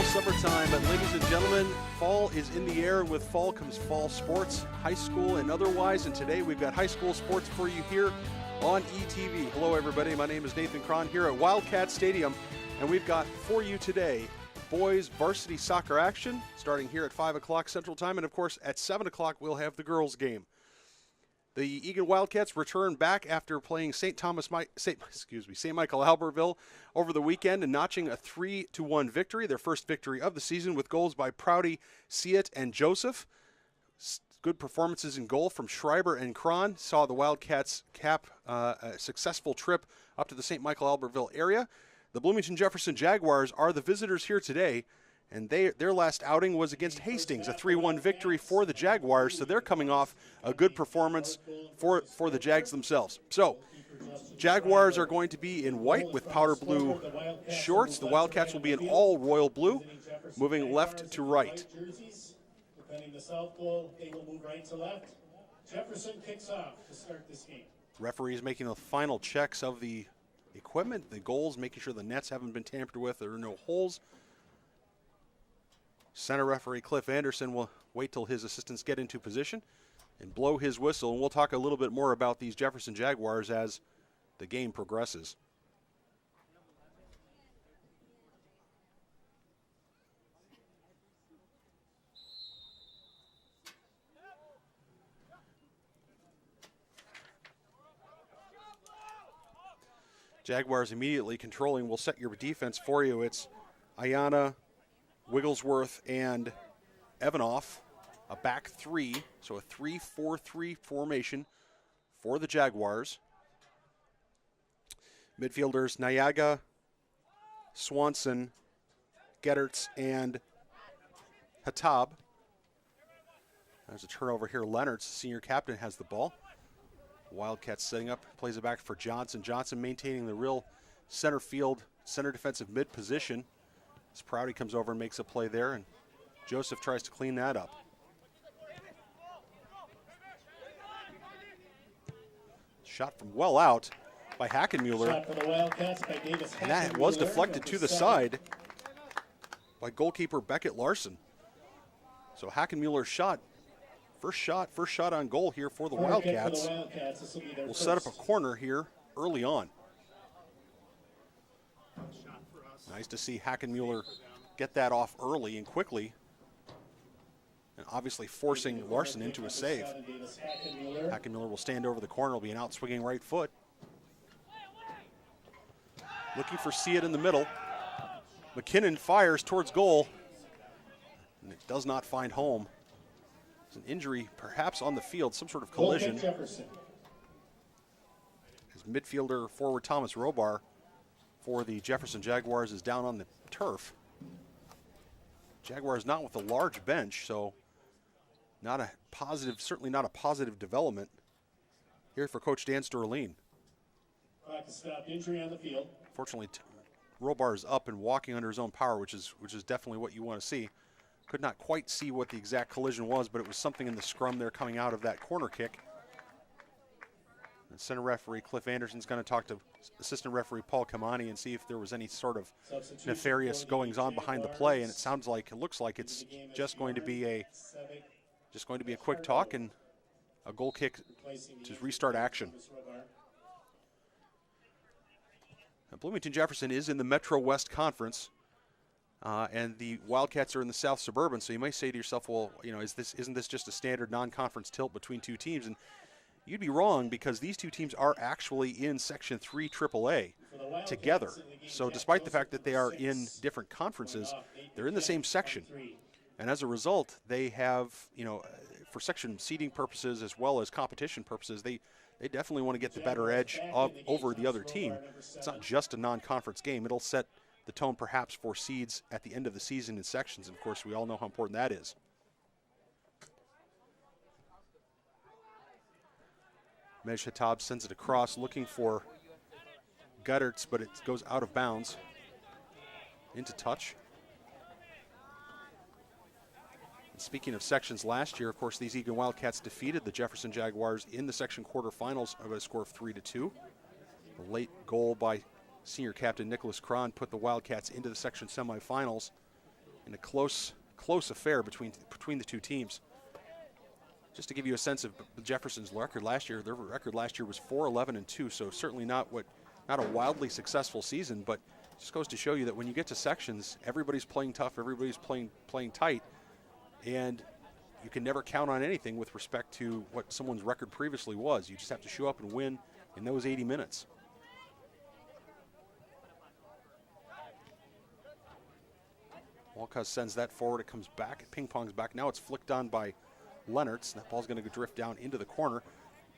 Summertime, but ladies and gentlemen, fall is in the air. With fall comes fall sports, high school and otherwise, and today we've got high school sports for you here on ETV. Hello everybody, my name is Nathan Cron here at Wildcats Stadium, and we've got for you today boys varsity soccer action starting here at 5 o'clock Central Time, and of course at 7 o'clock we'll have the girls game. The Eagan Wildcats return back after playing St. Michael Albertville over the weekend and notching a 3-1 victory, their first victory of the season, with goals by Prouty, Siet, and Joseph. Good performances in goal from Schreiber and Cron saw the Wildcats cap a successful trip up to the St. Michael Albertville area. The Bloomington Jefferson Jaguars are the visitors here today, and their last outing was against Hastings, a 3-1 victory for the Jaguars, so they're coming off a good performance for the Jags themselves. So, Jaguars are going to be in white with powder blue shorts. The Wildcats will be in all royal blue, moving left to right. Defending the south goal, they will move right to left. Jefferson kicks off to start this game. Referees making the final checks of the equipment, the goals, making sure the nets haven't been tampered with, there are no holes. Center referee Cliff Anderson will wait till his assistants get into position and blow his whistle, and we'll talk a little bit more about these Jefferson Jaguars as the game progresses. Jaguars immediately controlling will set your defense for you. It's Ayana, Wigglesworth, and Evanoff, a back three, so a 3-4-3 formation for the Jaguars. Midfielders Nyaga, Swanson, Gedderts, and Hatab. There's a turnover here. Leonard's senior captain has the ball. Wildcats setting up, plays it back for Johnson. Johnson maintaining the real center field, center defensive mid position. As Prouty comes over and makes a play there, and Joseph tries to clean that up. Shot from well out by Hackenmuller. Shot for the Wildcats by Davis and that was deflected to the side by goalkeeper Beckett Larson. So Hackenmuller's shot, first shot on goal here for the Wildcats. Will set up a corner here early on. Nice to see Hackenmuller get that off early and quickly, and obviously forcing Larson into a save. Hackenmuller will stand over the corner, will be an out-swinging right foot. Looking for Siet in the middle. McKinnon fires towards goal, and it does not find home. It's an injury perhaps on the field, some sort of collision. His midfielder forward Thomas Robar for the Jefferson Jaguars is down on the turf. Jaguars not with a large bench, so not a positive, certainly not a positive development here for Coach Dan Sterling. Stop injury on the field. Fortunately, Robar is up and walking under his own power, which is definitely what you want to see. Could not quite see what the exact collision was, but it was something in the scrum there coming out of that corner kick. And center referee Cliff Anderson's going to talk to assistant referee Paul Kamani and see if there was any sort of nefarious goings on behind the play. And it looks like it's just going to be a quick talk and a goal kick to restart action. Now, Bloomington Jefferson is in the Metro West Conference, and the Wildcats are in the South Suburban. So you might say to yourself, well, isn't this just a standard non-conference tilt between two teams? And you'd be wrong, because these two teams are actually in Section 3 AAA together. So despite the fact that they are in different conferences, they're in the same section. And as a result, they have, for section seeding purposes as well as competition purposes, they they definitely want to get the better edge over the other team. It's not just a non-conference game. It'll set the tone perhaps for seeds at the end of the season in sections. And of course, we all know how important that is. Mej Hatab sends it across looking for Gutterts, but it goes out of bounds into touch. And speaking of sections, last year, of course, these Eagan Wildcats defeated the Jefferson Jaguars in the section quarterfinals by a score of 3-2. A late goal by senior captain Nicholas Cron put the Wildcats into the section semifinals in a close affair between the two teams. Just to give you a sense of Jefferson's record last year, their record last year was 4-11-2, so certainly not a wildly successful season, but it just goes to show you that when you get to sections, everybody's playing tough, everybody's playing tight, and you can never count on anything with respect to what someone's record previously was. You just have to show up and win in those 80 minutes. Walcott sends that forward. It comes back. It ping-pongs back. Now it's flicked on by Leonards. That ball's going to drift down into the corner.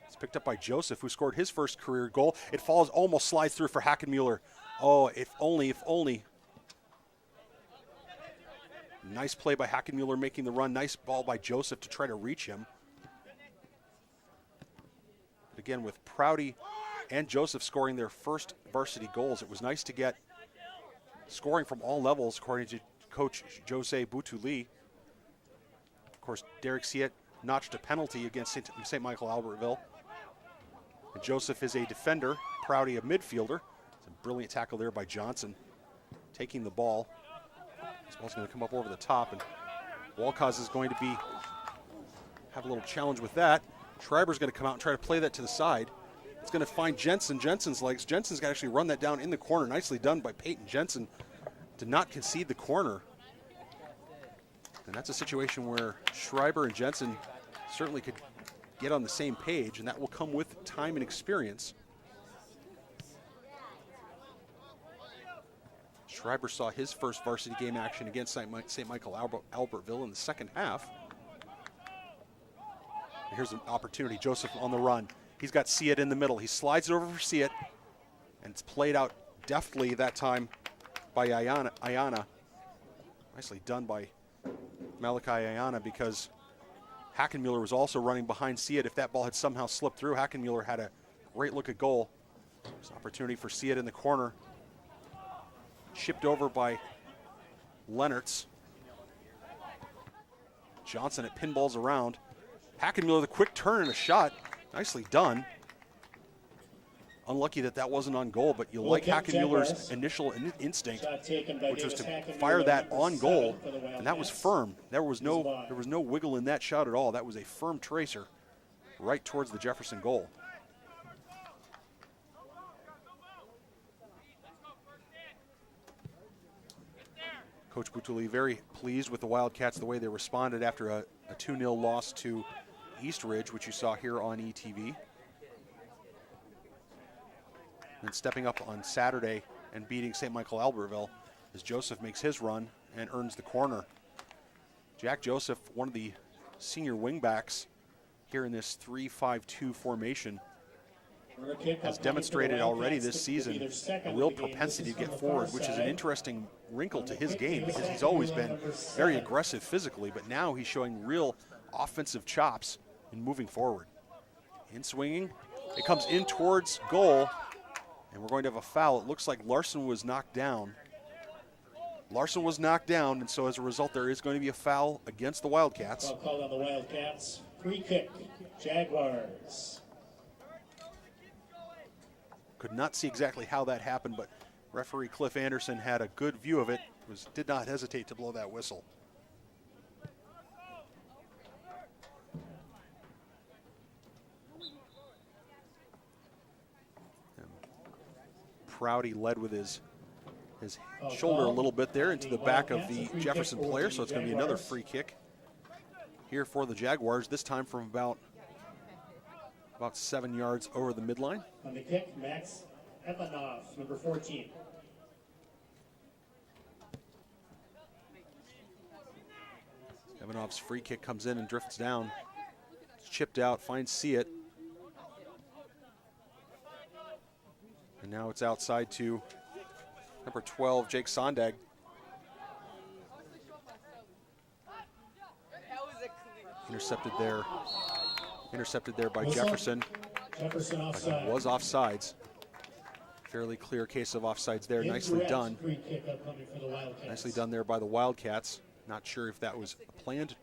It's picked up by Joseph, who scored his first career goal. It falls, almost slides through for Hackenmuller. Oh, if only. Nice play by Hackenmuller making the run. Nice ball by Joseph to try to reach him. But again, with Prouty and Joseph scoring their first varsity goals, it was nice to get scoring from all levels, according to Coach Jose Butuli. Of course, Derek Siet notched a penalty against St. Michael Albertville. And Joseph is a defender, Prouty a midfielder. It's a brilliant tackle there by Johnson, taking the ball. This ball's going to come up over the top, and Walcott is going to have a little challenge with that. Schreiber's going to come out and try to play that to the side. It's going to find Jensen. Jensen's legs. Jensen's got to actually run that down in the corner. Nicely done by Peyton Jensen to not concede the corner. And that's a situation where Schreiber and Jensen certainly could get on the same page, and that will come with time and experience. Schreiber saw his first varsity game action against St. Michael Albertville in the second half. And here's an opportunity. Joseph on the run. He's got Siet in the middle. He slides it over for Siet, and it's played out deftly that time by Ayana. Nicely done by Malachi Ayana, because Hackenmuller was also running behind Siet. If that ball had somehow slipped through, Hackenmuller had a great look at goal. There's an opportunity for Siet in the corner. Shipped over by Leonards. Johnson, it pinballs around. Hackenmuller, the quick turn and a shot. Nicely done. Unlucky that wasn't on goal, but you like Hackenmuller's initial instinct, which was to fire that on goal, and that was firm. There was no wiggle in that shot at all. That was a firm tracer right towards the Jefferson goal. Coach Butuli very pleased with the Wildcats, the way they responded after a 2-0 loss to East Ridge, which you saw here on ETV. And stepping up on Saturday and beating St. Michael Albertville as Joseph makes his run and earns the corner. Jack Joseph, one of the senior wingbacks here in this 3-5-2 formation, has demonstrated already this season a real propensity to get forward, which is an interesting wrinkle to his game, because he's always been very aggressive physically, but now he's showing real offensive chops in moving forward. In swinging, it comes in towards goal, and we're going to have a foul. It looks like Larson was knocked down. And so as a result, there is going to be a foul against the Wildcats. Foul called on the Wildcats. Free kick, Jaguars. Could not see exactly how that happened, but referee Cliff Anderson had a good view of it. Did not hesitate to blow that whistle. Prouty led with his shoulder a little bit there into the back of the Jefferson player, so it's going to be another free kick here for the Jaguars, this time from about 7 yards over the midline. On the kick, Max Evanov, number 14. Evanov's free kick comes in and drifts down. It's chipped out, finds Siet. Now it's outside to number 12, Jake Sondag. Intercepted there by Jefferson. Jefferson But offside. he was offsides. Fairly clear case of offsides there. Nicely done. Free kickoff coming for the Wildcats. Nicely done there by the Wildcats. Not sure if that was a planned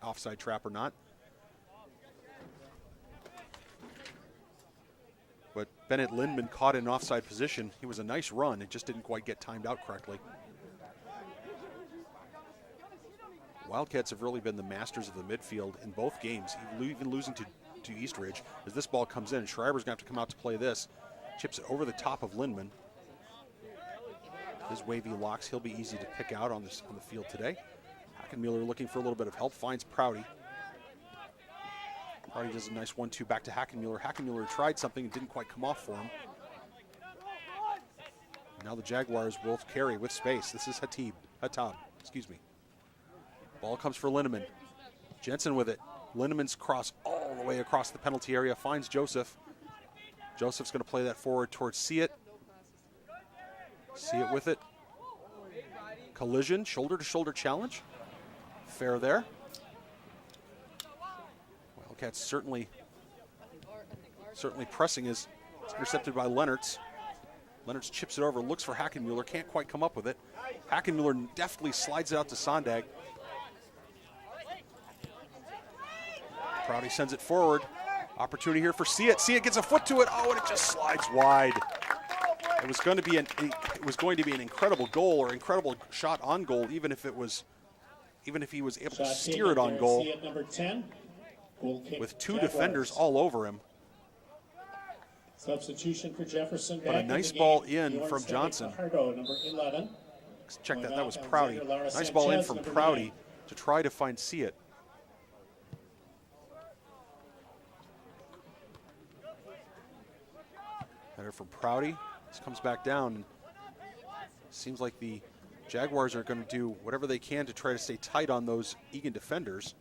offside trap or not. But Bennett Lindman caught in an offside position. He was a nice run. It just didn't quite get timed out correctly. Wildcats have really been the masters of the midfield in both games, even losing to Eastridge. As this ball comes in, Schreiber's going to have to come out to play this. Chips it over the top of Lindman. His wavy locks, he'll be easy to pick out on the field today. Hackenmuller looking for a little bit of help, finds Prouty. Prouty does a nice 1-2 back to Hackenmuller. Hackenmuller tried something and didn't quite come off for him. Now the Jaguars will carry with space. This is Hatab, excuse me. Ball comes for Lindemann. Jensen with it. Lindemann's cross all the way across the penalty area, finds Joseph. Joseph's going to play that forward towards Seat. Seat with it. Collision, shoulder-to-shoulder challenge. Fair there. Wildcats certainly pressing is intercepted by Lennartz. Lennartz chips it over, looks for Hackenmuller, can't quite come up with it. Hackenmuller deftly slides it out to Sondag. Prouty sends it forward. Opportunity here for Seat. Seat gets a foot to it. Oh, and it just slides wide. It was going to be an incredible goal or incredible shot on goal, even if he was able to steer it on goal. Number 10. With two defenders all over him. Substitution for Jefferson. But a nice ball in from Johnson. Number 11. Check that. That was Prouty. Nice ball in from Prouty to try to find Seat. Header from Prouty. This comes back down. Seems like the Jaguars are going to do whatever they can to try to stay tight on those Eagan defenders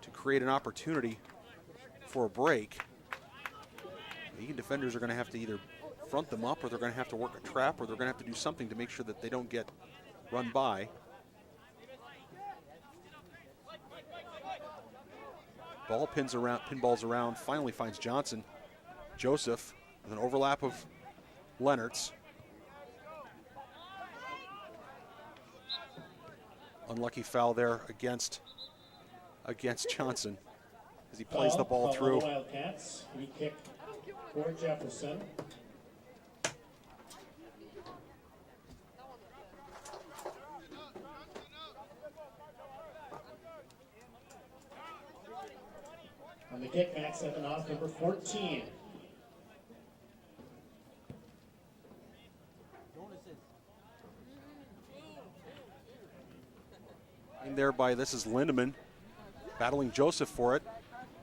to create an opportunity for a break. The Eagan defenders are going to have to either front them up, or they're going to have to work a trap, or they're going to have to do something to make sure that they don't get run by. Ball pinballs around, finally finds Johnson. Joseph with an overlap of Lennartz. Unlucky foul there against Johnson as he plays the ball through. Wildcats. Free kick for Jefferson. On the kickback, second off, number 14. In there by, this is Lindemann battling Joseph for it.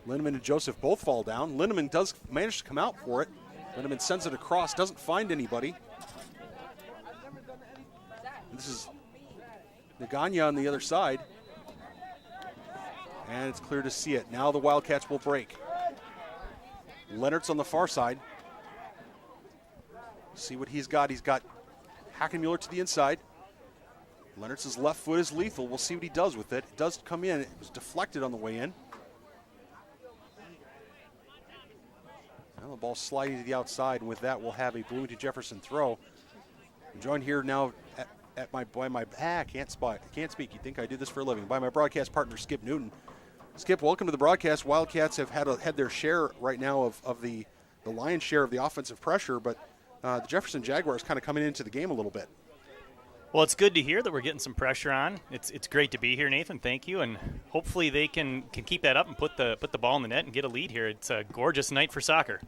Lindemann and Joseph both fall down. Lindemann does manage to come out for it. Lindemann sends it across, doesn't find anybody. This is Naganya on the other side. And it's clear to see it. Now the Wildcats will break. Leonard's on the far side. See what he's got. He's got Hackenmuller to the inside. Leonard's left foot is lethal. We'll see what he does with it. It does come in. It was deflected on the way in. Now the ball sliding to the outside, and with that we'll have a Bloomington Jefferson throw. I'm joined here now I can't speak. You'd think I do this for a living. By my broadcast partner, Skip Newton. Skip, welcome to the broadcast. Wildcats have had their share right now of the lion's share of the offensive pressure, but the Jefferson Jaguars kind of coming into the game a little bit. Well, it's good to hear that we're getting some pressure on. It's great to be here, Nathan. Thank you, and hopefully they can keep that up and put the ball in the net and get a lead here. It's a gorgeous night for soccer.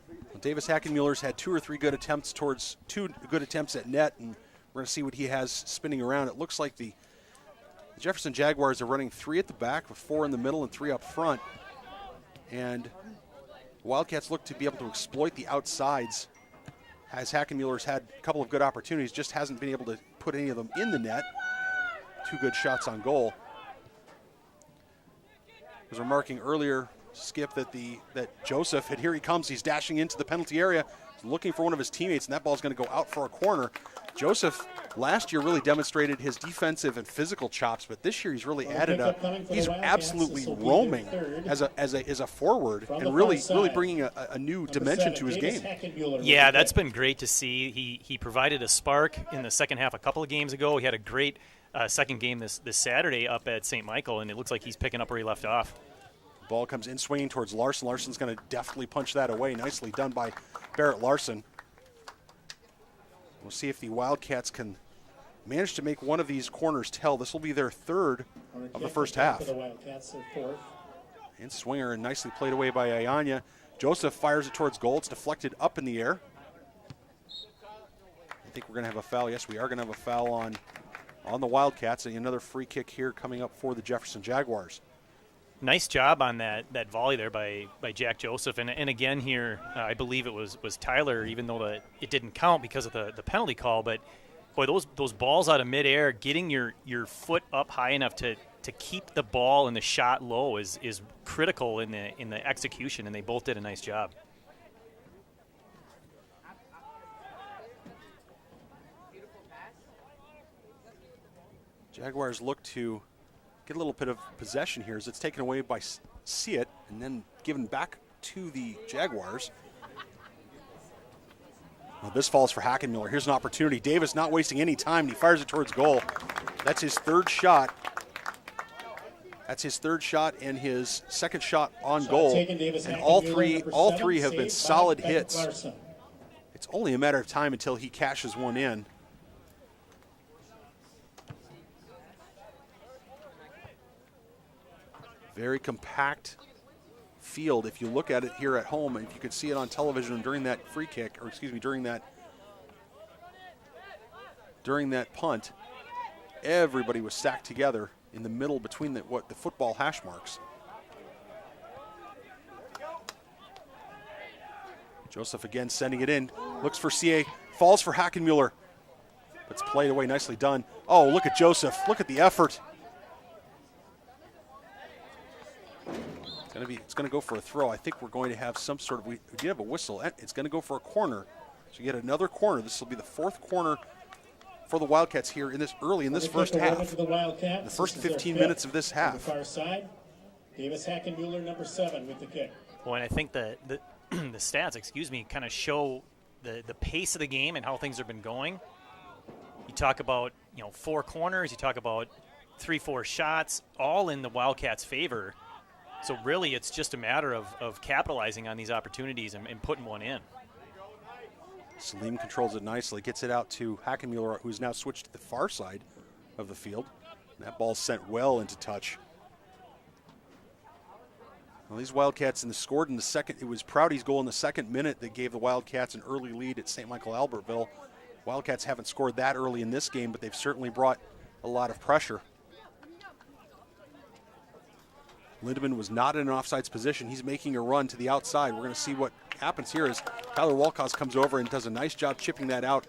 Well, Davis Hackenmuller's had two good attempts at net, and we're going to see what he has spinning around. It looks like the Jefferson Jaguars are running 3 at the back with 4 in the middle and 3 up front, and the Wildcats look to be able to exploit the outsides. As Hackenmuller's had a couple of good opportunities, just hasn't been able to put any of them in the net. 2 good shots on goal. I was remarking earlier Skip, that Joseph, and here he comes. He's dashing into the penalty area, looking for one of his teammates, and that ball's going to go out for a corner. Joseph last year really demonstrated his defensive and physical chops, but this year he's really he's absolutely roaming as a forward and really bringing a new dimension to his game. Yeah, that's been great to see. He provided a spark in the second half a couple of games ago. He had a great second game this Saturday up at St. Michael, and it looks like he's picking up where he left off. Ball comes in swinging towards Larson. Larson's going to definitely punch that away. Nicely done by Barrett Larson. We'll see if the Wildcats can manage to make one of these corners tell. This will be their third of the first half. And swinger, and nicely played away by Ayanya. Joseph fires it towards goal. It's deflected up in the air. I think we're going to have a foul. Yes, we are going to have a foul on the Wildcats. And another free kick here coming up for the Jefferson Jaguars. Nice job on that volley there by Jack Joseph. And again here, I believe it was Tyler, even though it didn't count because of the penalty call. But, boy, those balls out of midair, getting your foot up high enough to keep the ball and the shot low is critical in the execution, and they both did a nice job. Jaguars look to get a little bit of possession here as it's taken away by Seat and then given back to the Jaguars. Well, this falls for Hackenmiller. Here's an opportunity. Davis not wasting any time. He fires it towards goal. That's his third shot. That's his third shot and his second shot on goal. And all three have been solid hits. It's only a matter of time until he cashes one in. Very compact field. If you look at it here at home, if you could see it on television during that free kick, or excuse me, during that punt, everybody was stacked together in the middle between the football hash marks. Joseph again sending it in, looks for CA, falls for Hackenmüller. It's played away, nicely done. Oh, look at Joseph, look at the effort. It's going to go for a throw. I think we're going to have some sort of, we do have a whistle. It's going to go for a corner. So you get another corner. This will be the fourth corner for the Wildcats here early in this first half. The first 15 minutes of this half. Far side, Davis Hackenmüller, number 7, with the kick. Well, and I think the stats, kind of show the pace of the game and how things have been going. You talk about 4 corners. You talk about 3-4 shots, all in the Wildcats' favor. So really, it's just a matter of capitalizing on these opportunities and putting one in. Salim controls it nicely, gets it out to Hackenmüller, who's now switched to the far side of the field. And that ball's sent well into touch. Well, these Wildcats scored in the second. It was Prouty's goal in the second minute that gave the Wildcats an early lead at St. Michael Albertville. Wildcats haven't scored that early in this game, but they've certainly brought a lot of pressure. Lindemann was not in an offsides position. He's making a run to the outside. We're going to see what happens here as Tyler Walcott comes over and does a nice job chipping that out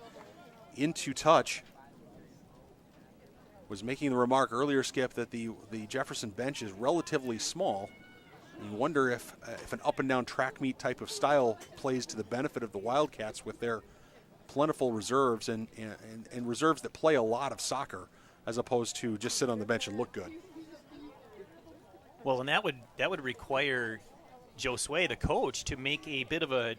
into touch. Was making the remark earlier, Skip, that the Jefferson bench is relatively small. You wonder if an up-and-down track meet type of style plays to the benefit of the Wildcats with their plentiful reserves and reserves that play a lot of soccer as opposed to just sit on the bench and look good. Well, and that would require Josue, the coach, to make a bit of a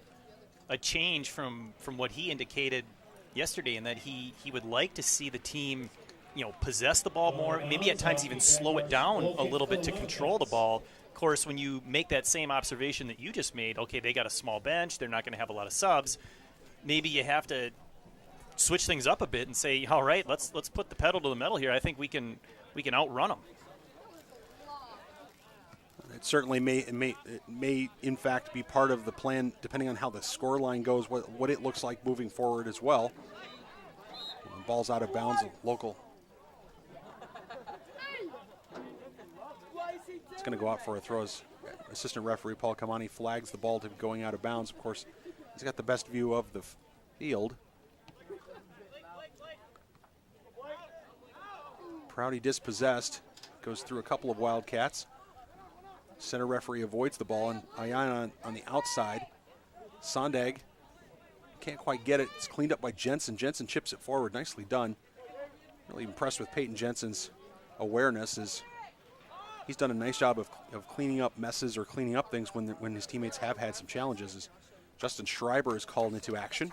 change from what he indicated yesterday, in that he would like to see the team, possess the ball more, maybe at times even slow it down a little bit to control the ball. Of course, when you make that same observation that you just made, okay, they got a small bench, they're not going to have a lot of subs. Maybe you have to switch things up a bit and say, all right, let's put the pedal to the metal here. I think we can outrun them. It certainly may in fact be part of the plan, depending on how the score line goes, what it looks like moving forward as well. The ball's out of bounds, local. It's going to go out for a throw as assistant referee Paul Kamani flags the ball to going out of bounds. Of course, he's got the best view of the field. Prouty dispossessed, goes through a couple of Wildcats. Center referee avoids the ball, and Eagan on the outside. Sondag can't quite get it. It's cleaned up by Jensen. Jensen chips it forward. Nicely done. Really impressed with Peyton Jensen's awareness. He's done a nice job of cleaning up messes or cleaning up things when his teammates have had some challenges. As Justin Schreiber is called into action.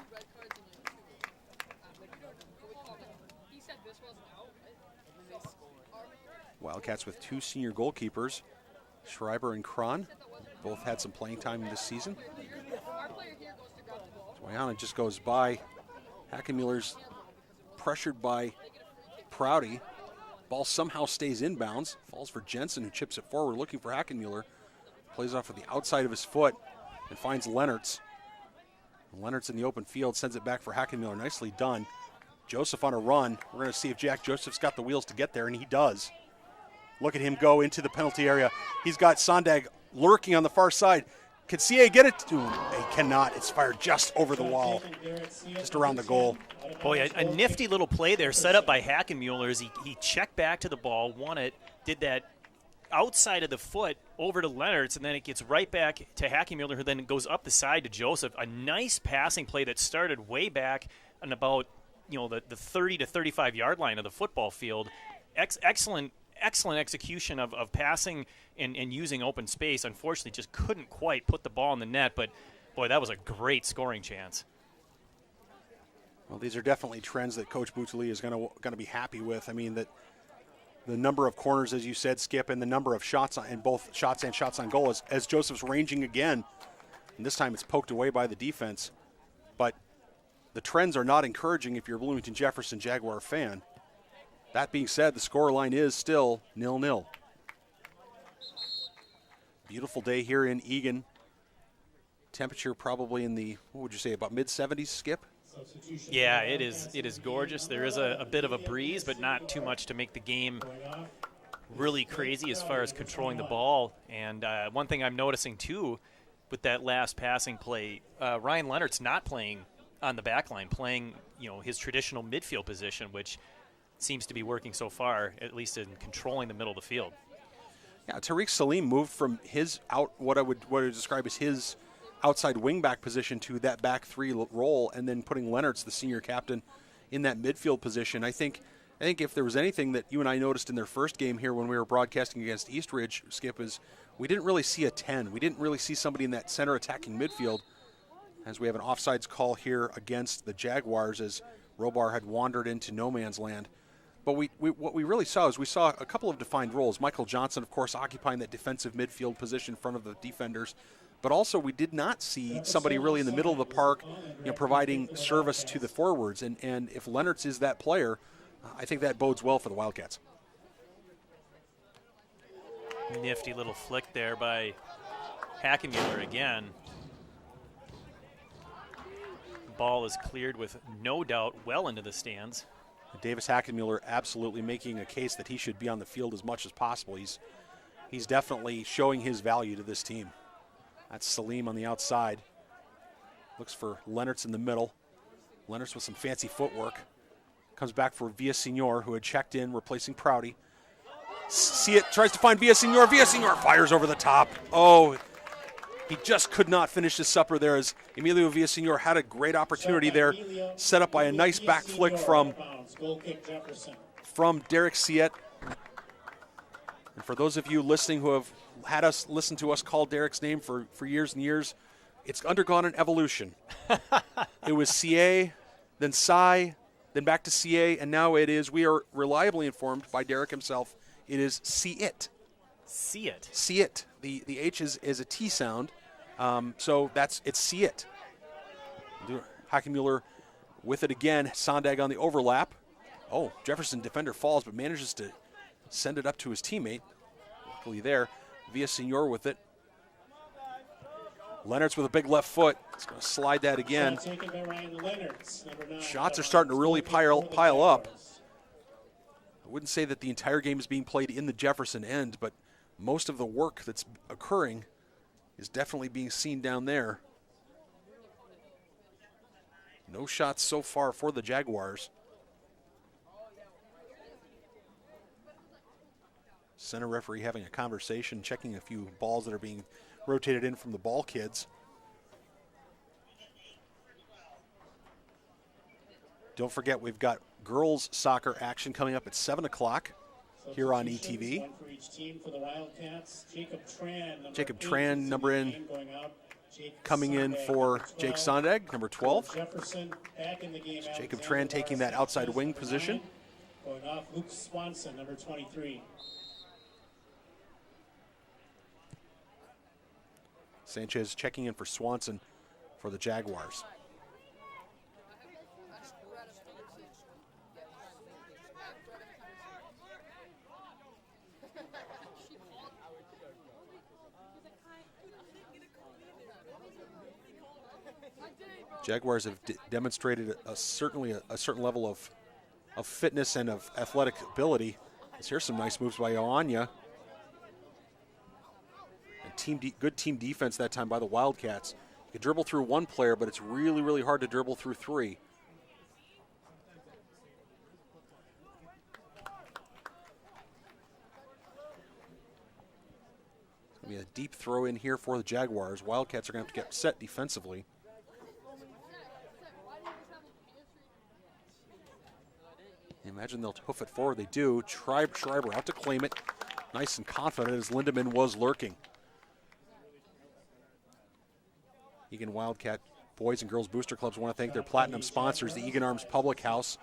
Wildcats with 2 senior goalkeepers, Schreiber and Kron. Both had some playing time this season. Eagan just goes by. Hackenmuller's pressured by Prouty. Ball somehow stays inbounds. Falls for Jensen, who chips it forward, looking for Hackenmuller. Plays off with the outside of his foot and finds Lennertz. Lennertz in the open field sends it back for Hackenmuller. Nicely done. Joseph on a run. We're going to see if Jack Joseph's got the wheels to get there, and he does. Look at him go into the penalty area. He's got Sondag lurking on the far side. Can CA get it? He cannot. It's fired just over the wall, just around the goal. Boy, a nifty little play there set up by Hackenmuller as he checked back to the ball, won it, did that outside of the foot over to Lennertz, and then it gets right back to Hackenmuller, who then goes up the side to Joseph. A nice passing play that started way back on about the 30 to 35 yard line of the football field. Excellent execution of passing and using open space. Unfortunately, just couldn't quite put the ball in the net, but boy, that was a great scoring chance. Well, these are definitely trends that Coach Boutali is going to be happy with. I mean, that the number of corners, as you said, Skip, and the number of shots in both shots and shots on goal as Joseph's ranging again, and this time it's poked away by the defense. But the trends are not encouraging if you're a Bloomington Jefferson Jaguar fan. That being said, the scoreline is still 0-0. Beautiful day here in Eagan. Temperature probably in the, what would you say, about mid-70s, Skip? Yeah, it is gorgeous. There is a bit of a breeze, but not too much to make the game really crazy as far as controlling the ball. And one thing I'm noticing, too, with that last passing play, Ryan Lennert's not playing on the back line, playing his traditional midfield position, which seems to be working so far, at least in controlling the middle of the field. Yeah, Tariq Salim moved from his what I would describe as his outside wingback position to that back three role, and then putting Lennertz, the senior captain, in that midfield position. I think if there was anything that you and I noticed in their first game here when we were broadcasting against Eastridge, Skip, is we didn't really see a 10. We didn't really see somebody in that center attacking midfield, as we have an offsides call here against the Jaguars as Robar had wandered into no man's land. But what we really saw is we saw a couple of defined roles. Michael Johnson, of course, occupying that defensive midfield position in front of the defenders. But also we did not see somebody really in the middle of the park, providing service to the forwards. And if Lennertz is that player, I think that bodes well for the Wildcats. Nifty little flick there by Hackenmuller again. Ball is cleared with no doubt well into the stands. Davis Hackenmuller absolutely making a case that he should be on the field as much as possible. He's definitely showing his value to this team. That's Salim on the outside. Looks for Lennertz in the middle. Lennertz with some fancy footwork. Comes back for Villasenor, who had checked in, replacing Prouty. See it, tries to find Villasenor. Villasenor fires over the top. Oh, he just could not finish his supper there as Emilio Villasenor had a great opportunity there, set up by a nice back flick from Derek Siet. And for those of you listening who have had us listen to us call Derek's name for years and years, it's undergone an evolution. It was CA, then Cy, then back to CA, and now it is, we are reliably informed by Derek himself, it is See-It. See-It. See-It. The H is a T sound, so it's See-It. Hackenmuller with it again. Sondag on the overlap. Oh, Jefferson defender falls, but manages to send it up to his teammate. Luckily there. Villasenor with it. Lennertz with a big left foot. He's going to slide that again. Shots are starting to really pile up. I wouldn't say that the entire game is being played in the Jefferson end, but most of the work that's occurring is definitely being seen down there. No shots so far for the Jaguars. Center referee having a conversation, checking a few balls that are being rotated in from the ball kids. Don't forget, we've got girls soccer action coming up at 7 o'clock here on ETV. One for each team for the Wildcats. Jacob Tran, number in, coming in for Jake Sondag, number 12. Jefferson back in the game. Jacob Tran taking that outside wing position. Going off Luke Swanson, number 23. Sanchez checking in for Swanson for the Jaguars. Jaguars have demonstrated certainly a certain level of fitness and of athletic ability. Here's some nice moves by Ioania. And good team defense that time by the Wildcats. You can dribble through one player, but it's really, really hard to dribble through three. It's going to be a deep throw in here for the Jaguars. Wildcats are going to have to get set defensively. Imagine they'll hoof it forward. They do. Schreiber out to claim it. Nice and confident as Lindemann was lurking. Eagan Wildcat Boys and Girls Booster Clubs want to thank their platinum sponsors, the Eagan Arms Public House,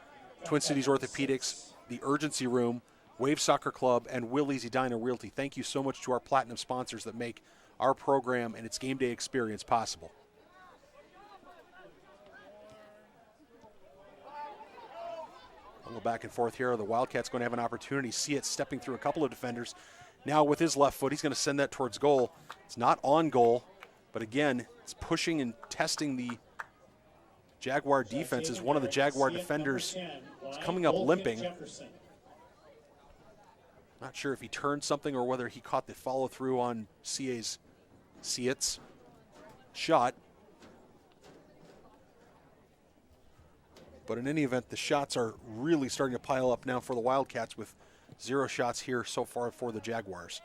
Twin Cities Orthopedics, the Urgency Room, Wave Soccer Club, and Willie's Edina Realty. Thank you so much to our platinum sponsors that make our program and its game day experience possible. A little back and forth here. The Wildcats going to have an opportunity. See it stepping through a couple of defenders. Now with his left foot, he's going to send that towards goal. It's not on goal, but again, it's pushing and testing the Jaguar defense as one of the Jaguar defenders is coming up limping. Not sure if he turned something or whether he caught the follow through on Siet's shot. But in any event, the shots are really starting to pile up now for the Wildcats with 0 shots here so far for the Jaguars.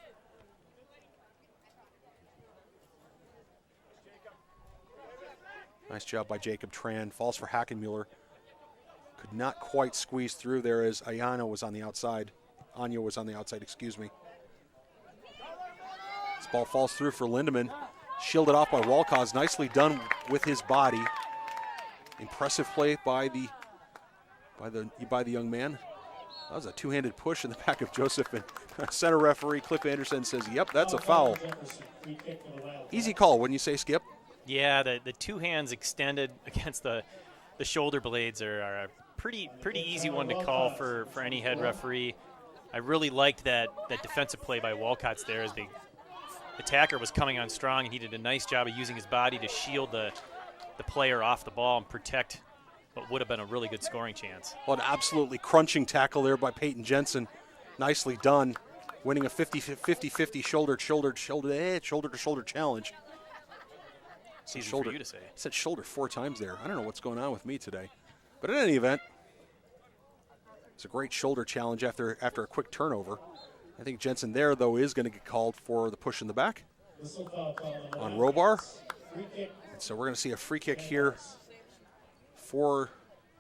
Nice job by Jacob Tran. Falls for Hackenmuller. Could not quite squeeze through there as Anya was on the outside. Excuse me. This ball falls through for Lindemann. Shielded off by Walcott. Nicely done with his body. Impressive play by the young man. That was a two-handed push in the back of Joseph, and center referee Cliff Anderson says, "Yep, that's a foul." Easy call, wouldn't you say, Skip? Yeah, the two hands extended against the shoulder blades are a pretty easy one to call for any head referee. I really liked that defensive play by Walcott's there as the attacker was coming on strong, and he did a nice job of using his body to shield the player off the ball and protect what would have been a really good scoring chance. Well, an absolutely crunching tackle there by Peyton Jensen. Nicely done, winning a 50-50 shoulder-to-shoulder challenge. It's easy for you to say. I said shoulder 4 times there. I don't know what's going on with me today. But in any event, it's a great shoulder challenge after a quick turnover. I think Jensen there, though, is going to get called for the push in the back on Robar. So we're going to see a free kick here for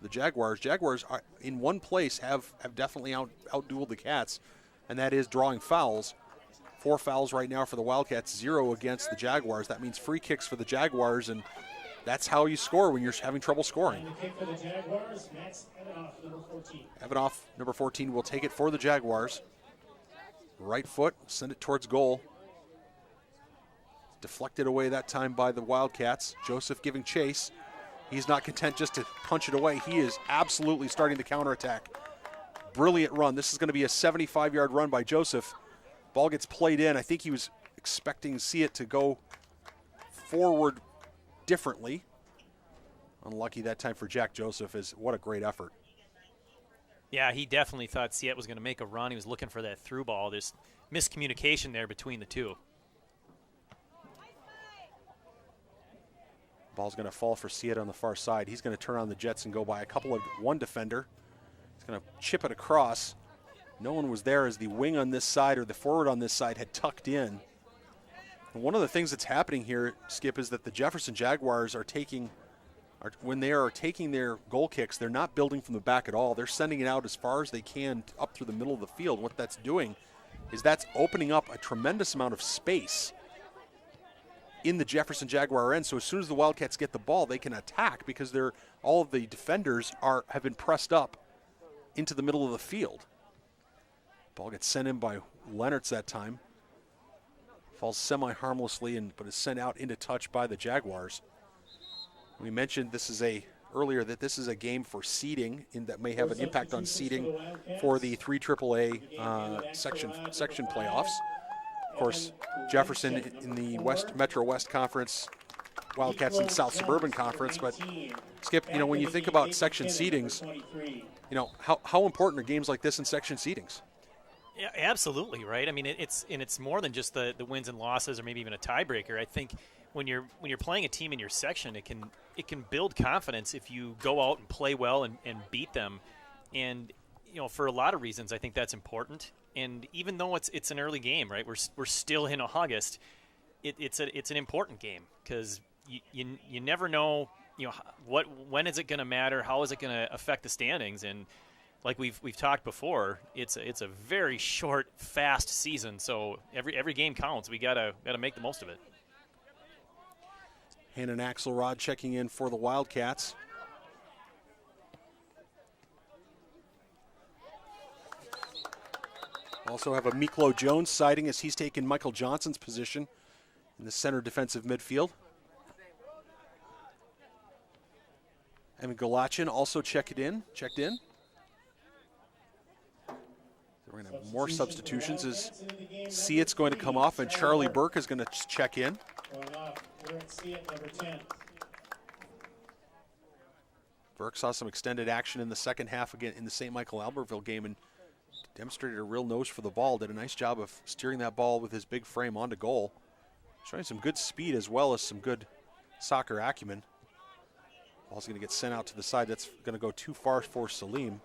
the Jaguars. Jaguars are in one place have definitely outdueled the Cats, and that is drawing fouls. 4 fouls right now for the Wildcats, 0 against the Jaguars. That means free kicks for the Jaguars, and that's how you score when you're having trouble scoring. Evanoff, number 14, will take it for the Jaguars. Right foot, send it towards goal. Deflected away that time by the Wildcats. Joseph giving chase. He's not content just to punch it away. He is absolutely starting the counterattack. Brilliant run. This is going to be a 75-yard run by Joseph. Ball gets played in. I think he was expecting to see it to go forward differently. Unlucky that time for Jack Joseph. What a great effort. Yeah, he definitely thought Siet was going to make a run. He was looking for that through ball. There's miscommunication there between the two. Ball's going to fall for Siet on the far side. He's going to turn on the Jets and go by one defender. He's going to chip it across. No one was there as the wing on this side or the forward on this side had tucked in. And one of the things that's happening here, Skip, is that the Jefferson Jaguars when they are taking their goal kicks, they're not building from the back at all. They're sending it out as far as they can up through the middle of the field. What that's doing is that's opening up a tremendous amount of space in the Jefferson Jaguar end. So as soon as the Wildcats get the ball, they can attack because all of the defenders have been pressed up into the middle of the field. Ball gets sent in by Leonards that time. Falls semi-harmlessly, but is sent out into touch by the Jaguars. We mentioned earlier that this is a game for seeding, that may have an impact on seeding for the 3 AAA section playoffs. Of course, Jefferson in the Metro West Conference, Wildcats in the South Suburban Conference. But Skip, when you think about section seedings, how important are games like this in section seedings? Yeah, absolutely, right? I mean, it's more than just the wins and losses, or maybe even a tiebreaker. I think when you're playing a team in your section, it can build confidence if you go out and play well and beat them. And for a lot of reasons, I think that's important. And even though it's an early game, right? We're still in August. It's an important game because you never know when is it going to matter, how is it going to affect the standings. And like we've talked before, it's a very short, fast season. So every game counts. We gotta make the most of it. Hannon Axelrod checking in for the Wildcats. Also have a Miklo Jones sighting as he's taken Michael Johnson's position in the center defensive midfield. Evan Golachin also checked in. We're going to have more substitutions as Seat's going to come off and Charlie Burke is going to check in. Burke saw some extended action in the second half again in the St. Michael Albertville game and demonstrated a real nose for the ball. Did a nice job of steering that ball with his big frame onto goal. Showing some good speed as well as some good soccer acumen. Ball's going to get sent out to the side. That's going to go too far for Salim.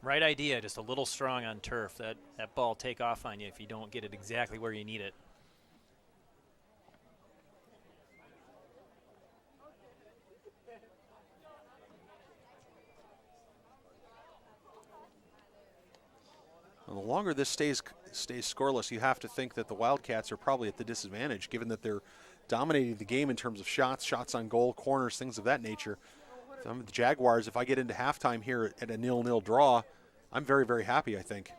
Right idea, just a little strong on turf. That ball take off on you if you don't get it exactly where you need it. Well, the longer this stays scoreless, you have to think that the Wildcats are probably at the disadvantage, given that they're dominating the game in terms of shots on goal, corners, things of that nature. The Jaguars, if I get into halftime here at a 0-0 draw, I'm very, very happy, I think.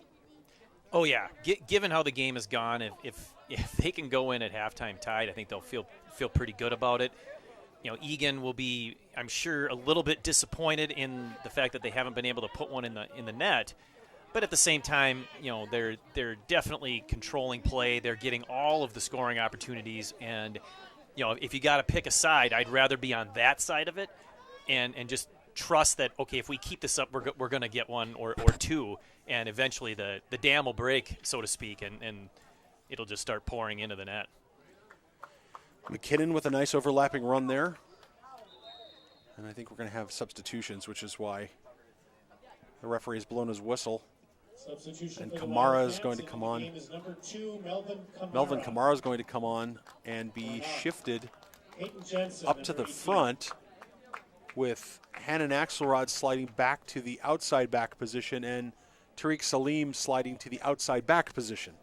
Oh, yeah. Given how the game has gone, if they can go in at halftime tied, I think they'll feel pretty good about it. Eagan will be, I'm sure, a little bit disappointed in the fact that they haven't been able to put one in the net. But at the same time, they're definitely controlling play. They're getting all of the scoring opportunities. And, if you got to pick a side, I'd rather be on that side of it and just trust that, okay, if we keep this up, we're going to get one or two. And eventually the dam will break, so to speak, and it'll just start pouring into the net. McKinnon with a nice overlapping run there. And I think we're going to have substitutions, which is why the referee has blown his whistle. And Kamara is going to come on. Melvin Kamara is going to come on and be shifted up to the front with Hannon Axelrod sliding back to the outside back position and Tariq Salim sliding to the outside back position.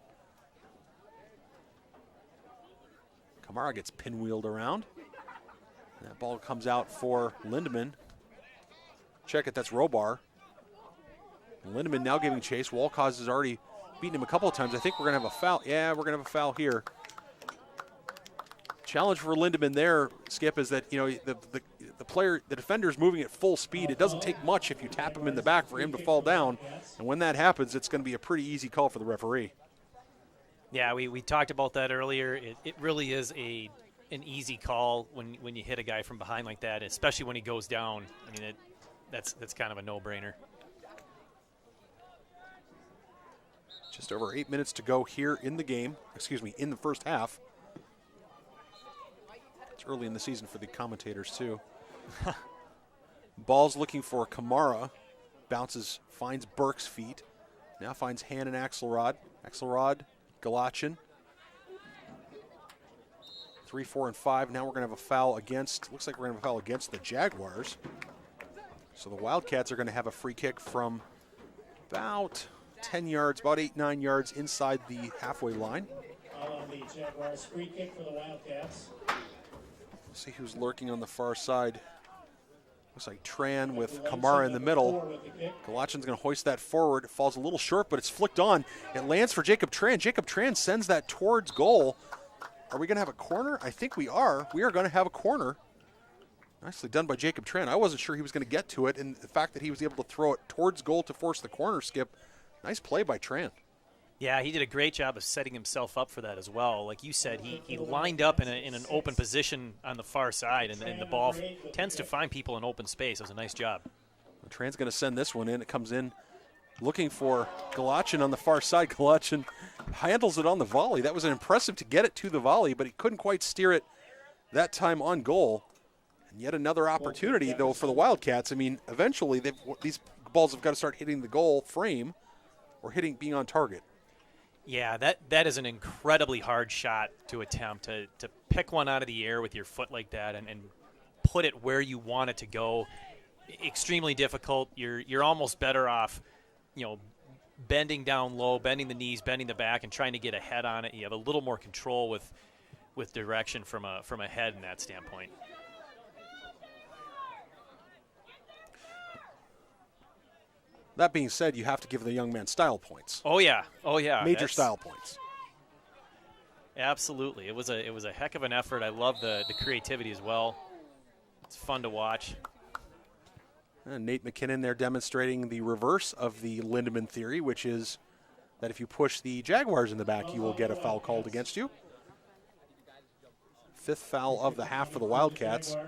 Kamara gets pinwheeled around. And that ball comes out for Lindemann. Check it, that's Robar. Lindemann now giving chase. Walcott has already beaten him a couple of times. I think we're going to have a foul. Yeah, we're going to have a foul here. Challenge for Lindemann there, Skip, is that the defender is moving at full speed. It doesn't take much if you tap him in the back for him to fall down. And when that happens, it's going to be a pretty easy call for the referee. Yeah, we talked about that earlier. It really is an easy call when you hit a guy from behind like that, especially when he goes down. I mean, that's kind of a no-brainer. Just over 8 minutes to go here in the game, in the first half. It's early in the season for the commentators, too. Ball's looking for Kamara. bounces, finds Burke's feet. Now finds hand and Axelrod. Axelrod, Galachin. 3, 4, and 5. Now we're going to have a foul against, looks like we're going to have a foul against the Jaguars. So the Wildcats are going to have a free kick from about 10 yards, about 8, 9 yards inside the halfway line. On the Jaguars free kick for the Wildcats. Let's see who's lurking on the far side. Looks like Tran with Kamara in the middle. Galachin's going to hoist that forward. It falls a little short, but it's flicked on. It lands for Jacob Tran. Jacob Tran sends that towards goal. Are we going to have a corner? I think we are. We are going to have a corner. Nicely done by Jacob Tran. I wasn't sure he was going to get to it, and the fact that he was able to throw it towards goal to force the corner skip, nice play by Tran. Yeah, he did a great job of setting himself up for that as well. Like you said, he lined up in an open position on the far side, and the ball tends to find people in open space. It was a nice job. Well, Tran's going to send this one in. It comes in looking for Galachin on the far side. Galachin handles it on the volley. That was impressive to get it to the volley, but he couldn't quite steer it that time on goal. And yet another opportunity, though, for the Wildcats. I mean, eventually these balls have got to start hitting the goal frame or being on target. Yeah, that is an incredibly hard shot to attempt, to pick one out of the air with your foot like that and put it where you want it to go. Extremely difficult. You're almost better off, bending down low, bending the knees, bending the back, and trying to get a head on it. You have a little more control with direction from a head in that standpoint. That being said, you have to give the young man style points. Oh yeah. Major style points. Absolutely. It was a heck of an effort. I love the creativity as well. It's fun to watch. And Nate McKinnon there demonstrating the reverse of the Lindemann theory, which is that if you push the Jaguars in the back, you will get a foul called against you. 5th foul of the half for the Wildcats.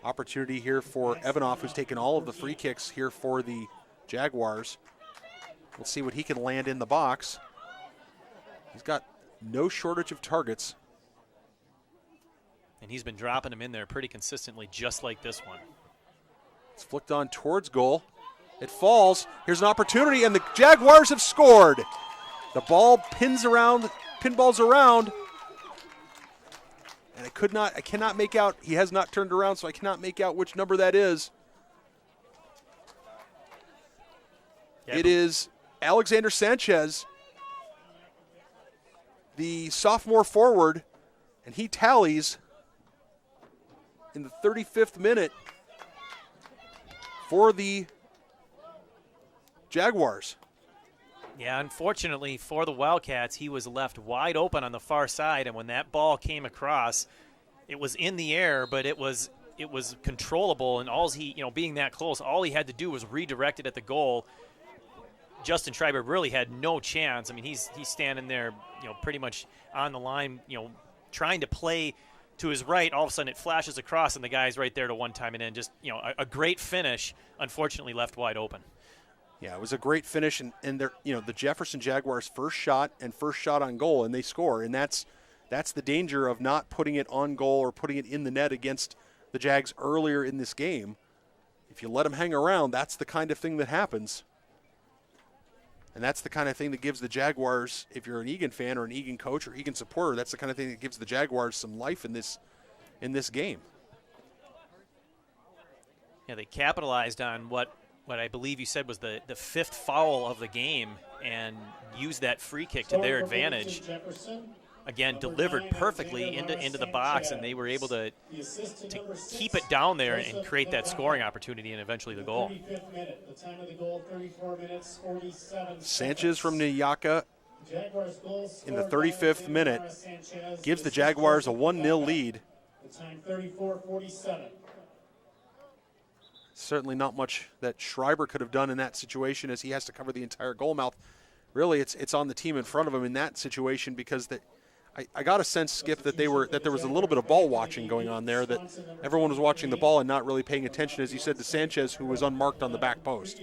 Opportunity here for Evanoff, who's taken all of the free kicks here for the Jaguars. We'll see what he can land in the box. He's got no shortage of targets. And he's been dropping them in there pretty consistently, just like this one. It's flicked on towards goal. It falls. Here's an opportunity, and the Jaguars have scored. The ball pinballs around. And I cannot make out, he has not turned around, so I cannot make out which number that is. Yeah, it is Alexander Sanchez, the sophomore forward, and he tallies in the 35th minute for the Jaguars. Yeah, unfortunately for the Wildcats, he was left wide open on the far side, and when that ball came across, it was in the air, but it was controllable, and being that close, all he had to do was redirect it at the goal. Justin Schreiber really had no chance. I mean, he's standing there, pretty much on the line, trying to play to his right. All of a sudden, it flashes across, and the guy's right there to one time and in. Just a great finish. Unfortunately, left wide open. Yeah, it was a great finish, and the Jefferson Jaguars' first shot on goal, and they score, and that's the danger of not putting it on goal or putting it in the net against the Jags earlier in this game. If you let them hang around, that's the kind of thing that happens. And that's the kind of thing that gives the Jaguars, if you're an Eagan fan or an Eagan coach or Eagan supporter, that's the kind of thing that gives the Jaguars some life in this game. Yeah, they capitalized on what I believe you said was the 5th foul of the game and used that free kick to their advantage. Again, delivered perfectly into the box, and they were able to keep it down there and create that scoring opportunity and eventually the goal. Sanchez from Niyaka in the 35th minute gives the Jaguars a 1-0 lead. Certainly not much that Schreiber could have done in that situation, as he has to cover the entire goal mouth. Really, it's on the team in front of him in that situation, because I got a sense, Skip, that there was a little bit of ball watching going on there, that everyone was watching the ball and not really paying attention, as you said, to Sanchez, who was unmarked on the back post.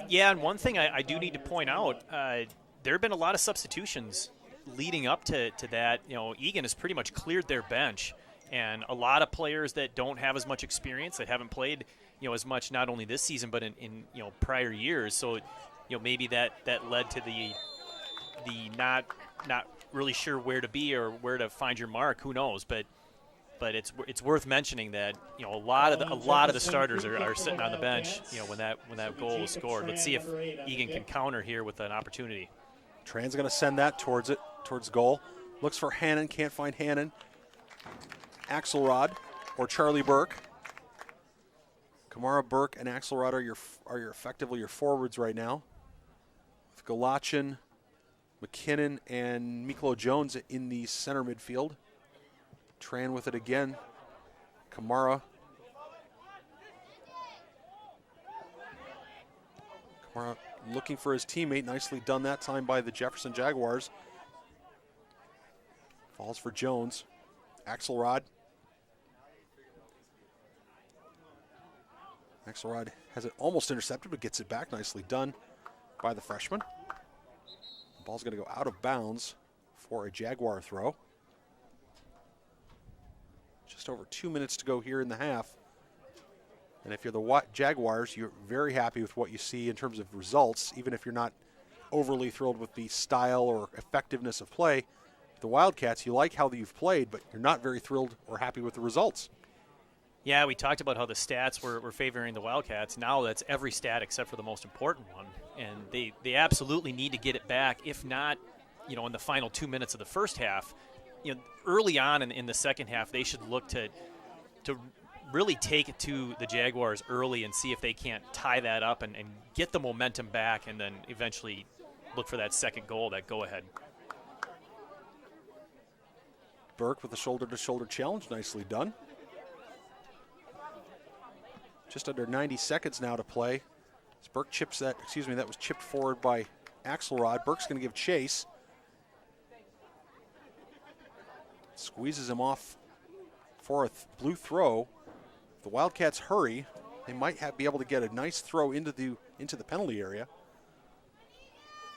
Yeah, and one thing I do need to point out, there have been a lot of substitutions leading up to that. Eagan has pretty much cleared their bench, and a lot of players that don't have as much experience, that haven't played as much not only this season but in prior years. So maybe that led to the not really sure where to be or where to find your mark. Who knows? But it's worth mentioning that a lot of the starters are sitting on the bench when that goal was scored. Let's see if Eagan can counter here with an opportunity. Tran's going to send that towards goal. Looks for Hannon, can't find Hannon. Axelrod or Charlie Burke. Kamara, Burke, and Axelrod are effectively your forwards right now. With Galachin, McKinnon, and Miklo Jones in the center midfield. Tran with it again. Kamara. Kamara looking for his teammate. Nicely done that time by the Jefferson Jaguars. Falls for Jones. Axelrod. Axelrod has it almost intercepted, but gets it back. Nicely done by the freshman. The ball's going to go out of bounds for a Jaguar throw. Just over 2 minutes to go here in the half. And if you're the Jaguars, you're very happy with what you see in terms of results, even if you're not overly thrilled with the style or effectiveness of play. The Wildcats, you like how you've played, but you're not very thrilled or happy with the results. Yeah, we talked about how the stats were favoring the Wildcats. Now that's every stat except for the most important one. And they absolutely need to get it back. If not, in the final 2 minutes of the first half, early on in the second half, they should look to really take it to the Jaguars early and see if they can't tie that up and get the momentum back, and then eventually look for that second goal, that go-ahead. Burke with a shoulder-to-shoulder challenge. Nicely done. Just under 90 seconds now to play. As Burke chips that, that was chipped forward by Axelrod. Burke's going to give chase. Squeezes him off for a blue throw. If the Wildcats hurry, they might be able to get a nice throw into the penalty area.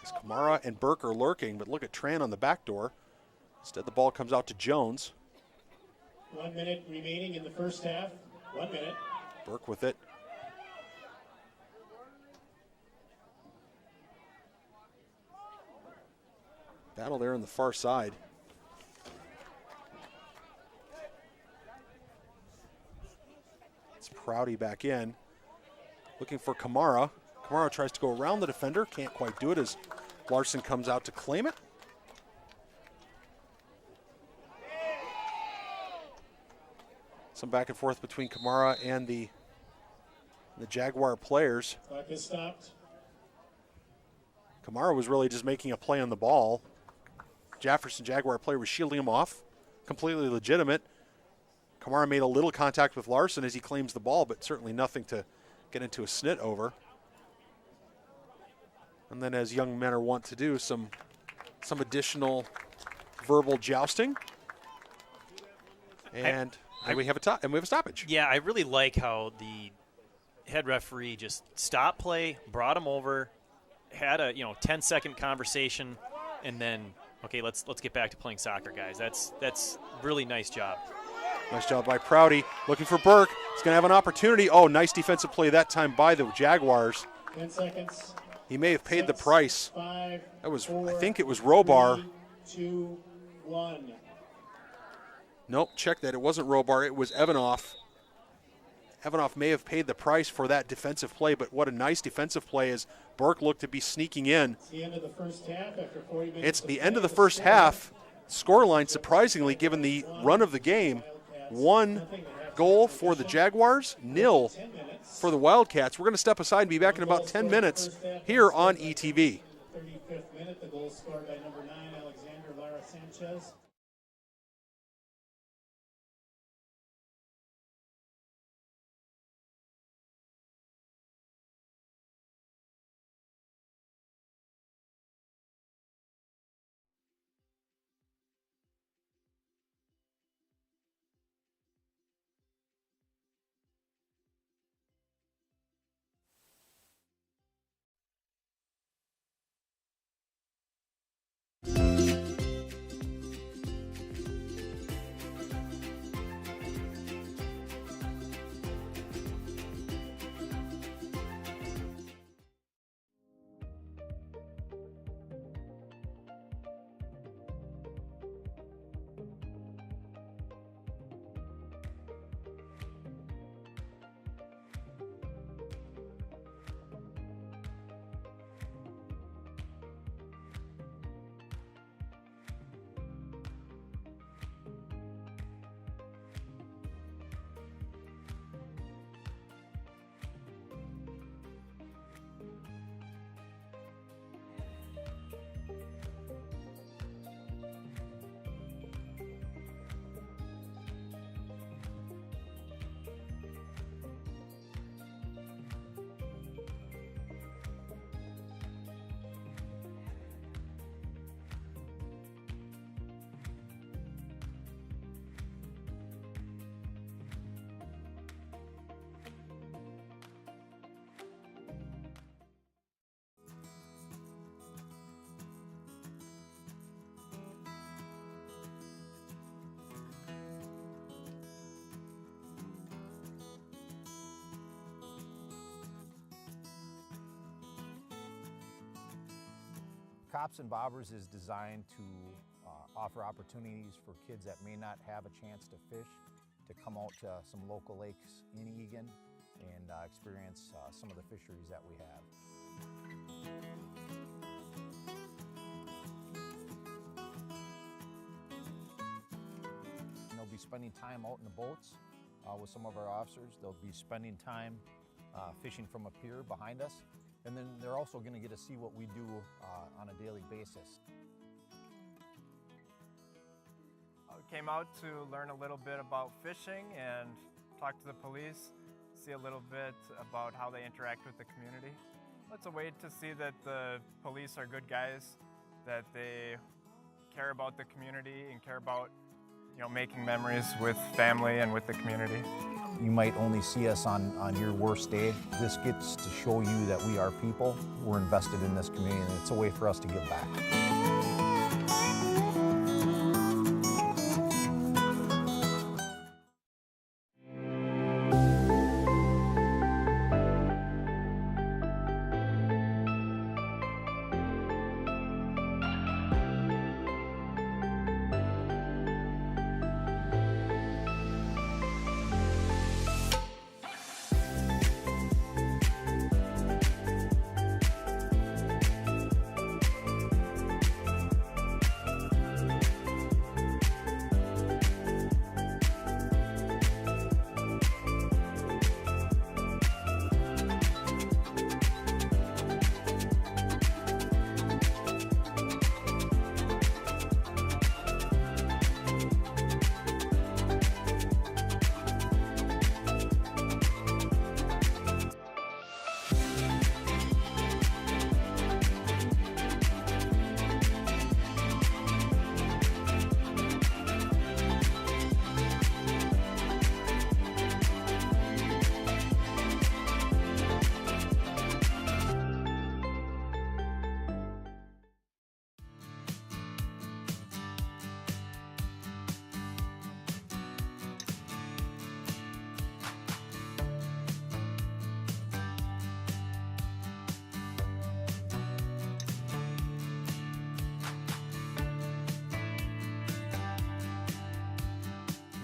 As Kamara and Burke are lurking, but look at Tran on the back door. Instead, the ball comes out to Jones. 1 minute remaining in the first half. 1 minute. Burke with it. Battle there on the far side. It's Prouty back in. Looking for Kamara. Kamara tries to go around the defender. Can't quite do it as Larson comes out to claim it. Some back and forth between Kamara and the Jaguar players. Clock is stopped. Kamara was really just making a play on the ball. Jefferson Jaguar player was shielding him off. Completely legitimate. Kamara made a little contact with Larson as he claims the ball, but certainly nothing to get into a snit over. And then, as young men are wont to do, some additional verbal jousting. And we have a stoppage. Yeah, I really like how the head referee just stopped play, brought him over, had a 10-second conversation, and then let's get back to playing soccer, guys. That's really nice job. Nice job by Prouty. Looking for Burke. He's going to have an opportunity. Oh, nice defensive play that time by the Jaguars. 10 seconds. He may have paid the price. 5, That was, 4, I think it was Robar. 3, 2, 1. Nope, check that. It wasn't Robar. It was Evanoff. Evanoff may have paid the price for that defensive play, but what a nice defensive play as Burke looked to be sneaking in. It's the end of the first half after 40 minutes. It's the end of the first half. Scoreline, surprisingly, given the run of the game, 1 goal for the Jaguars, 0 for the Wildcats. We're going to step aside and be back in about 10 minutes here on ETV. 35th minute, the goal scored by number 9, Alexander Lara Sanchez. Cops and Bobbers is designed to offer opportunities for kids that may not have a chance to fish to come out to some local lakes in Eagan and experience some of the fisheries that we have. They'll be spending time out in the boats with some of our officers. They'll be spending time fishing from a pier behind us. And then they're also going to get to see what we do on a daily basis. I came out to learn a little bit about fishing and talk to the police, see a little bit about how they interact with the community. It's a way to see that the police are good guys, that they care about the community and care about, making memories with family and with the community. You might only see us on your worst day. This gets to show you that we are people. We're invested in this community, and it's a way for us to give back.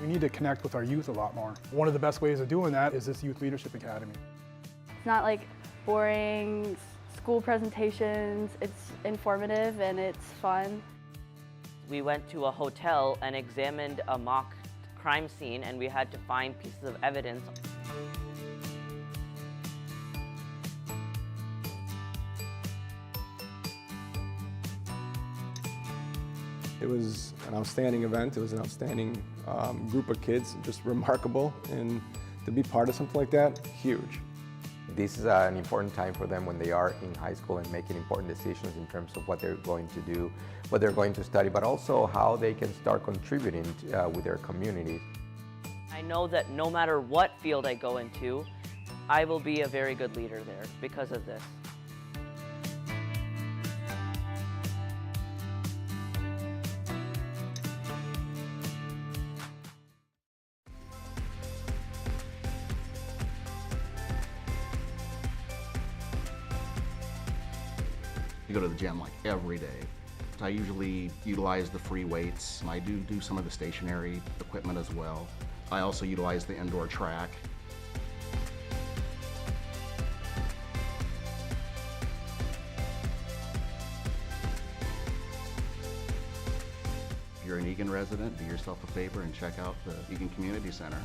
We need to connect with our youth a lot more. One of the best ways of doing that is this Youth Leadership Academy. It's not like boring school presentations, it's informative and it's fun. We went to a hotel and examined a mock crime scene, and we had to find pieces of evidence. It was an outstanding event. It was an outstanding group of kids, just remarkable. And to be part of something like that, huge. This is an important time for them when they are in high school and making important decisions in terms of what they're going to do, what they're going to study, but also how they can start contributing with their communities. I know that no matter what field I go into, I will be a very good leader there because of this. I go to the gym like every day. I usually utilize the free weights. I do some of the stationary equipment as well. I also utilize the indoor track. If you're an Eagan resident, do yourself a favor and check out the Eagan Community Center.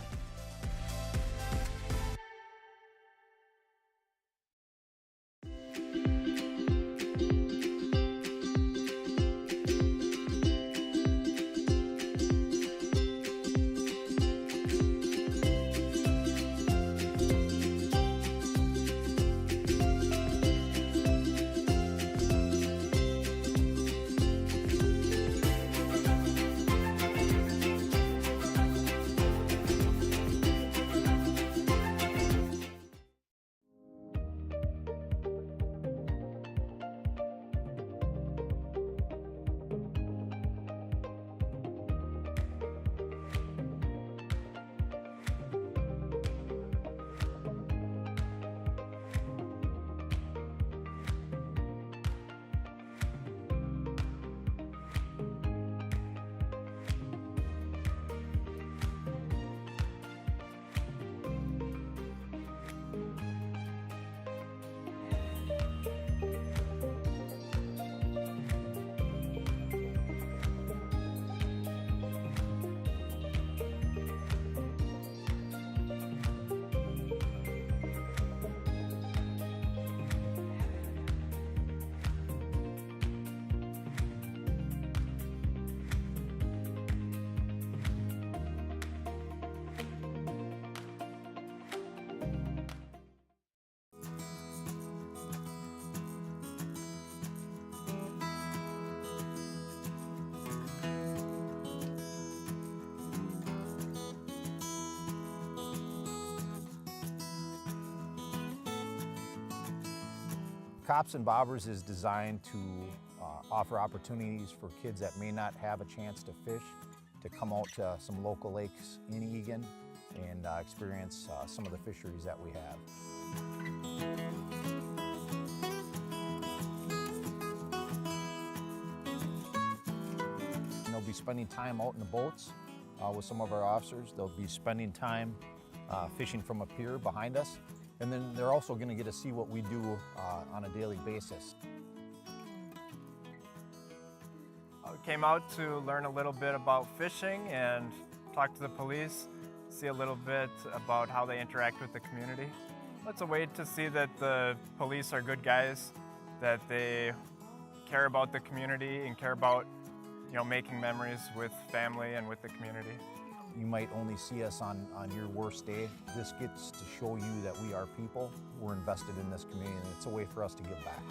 Cops and Bobbers is designed to offer opportunities for kids that may not have a chance to fish to come out to some local lakes in Eagan and experience some of the fisheries that we have. They'll be spending time out in the boats with some of our officers. They'll be spending time fishing from a pier behind us. And then they're also going to get to see what we do on a daily basis. Came out to learn a little bit about fishing and talk to the police, see a little bit about how they interact with the community. It's a way to see that the police are good guys, that they care about the community and care about, making memories with family and with the community. You might only see us on your worst day. This gets to show you that we are people. We're invested in this community, and it's a way for us to give back.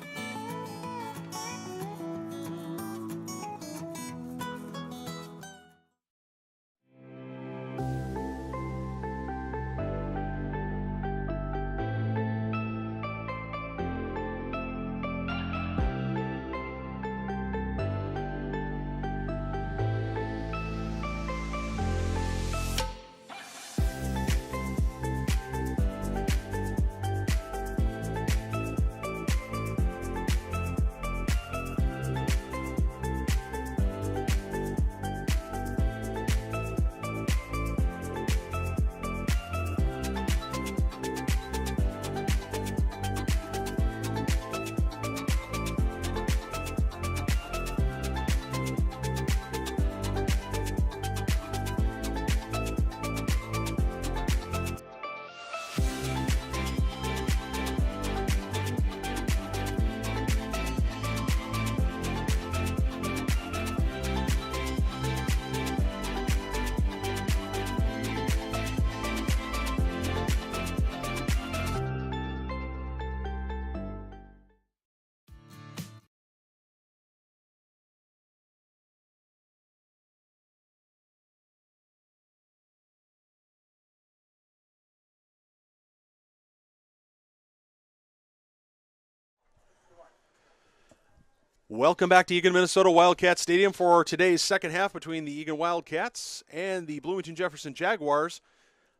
Welcome back to Eagan, Minnesota Wildcat Stadium for today's second half between the Eagan Wildcats and the Bloomington Jefferson Jaguars.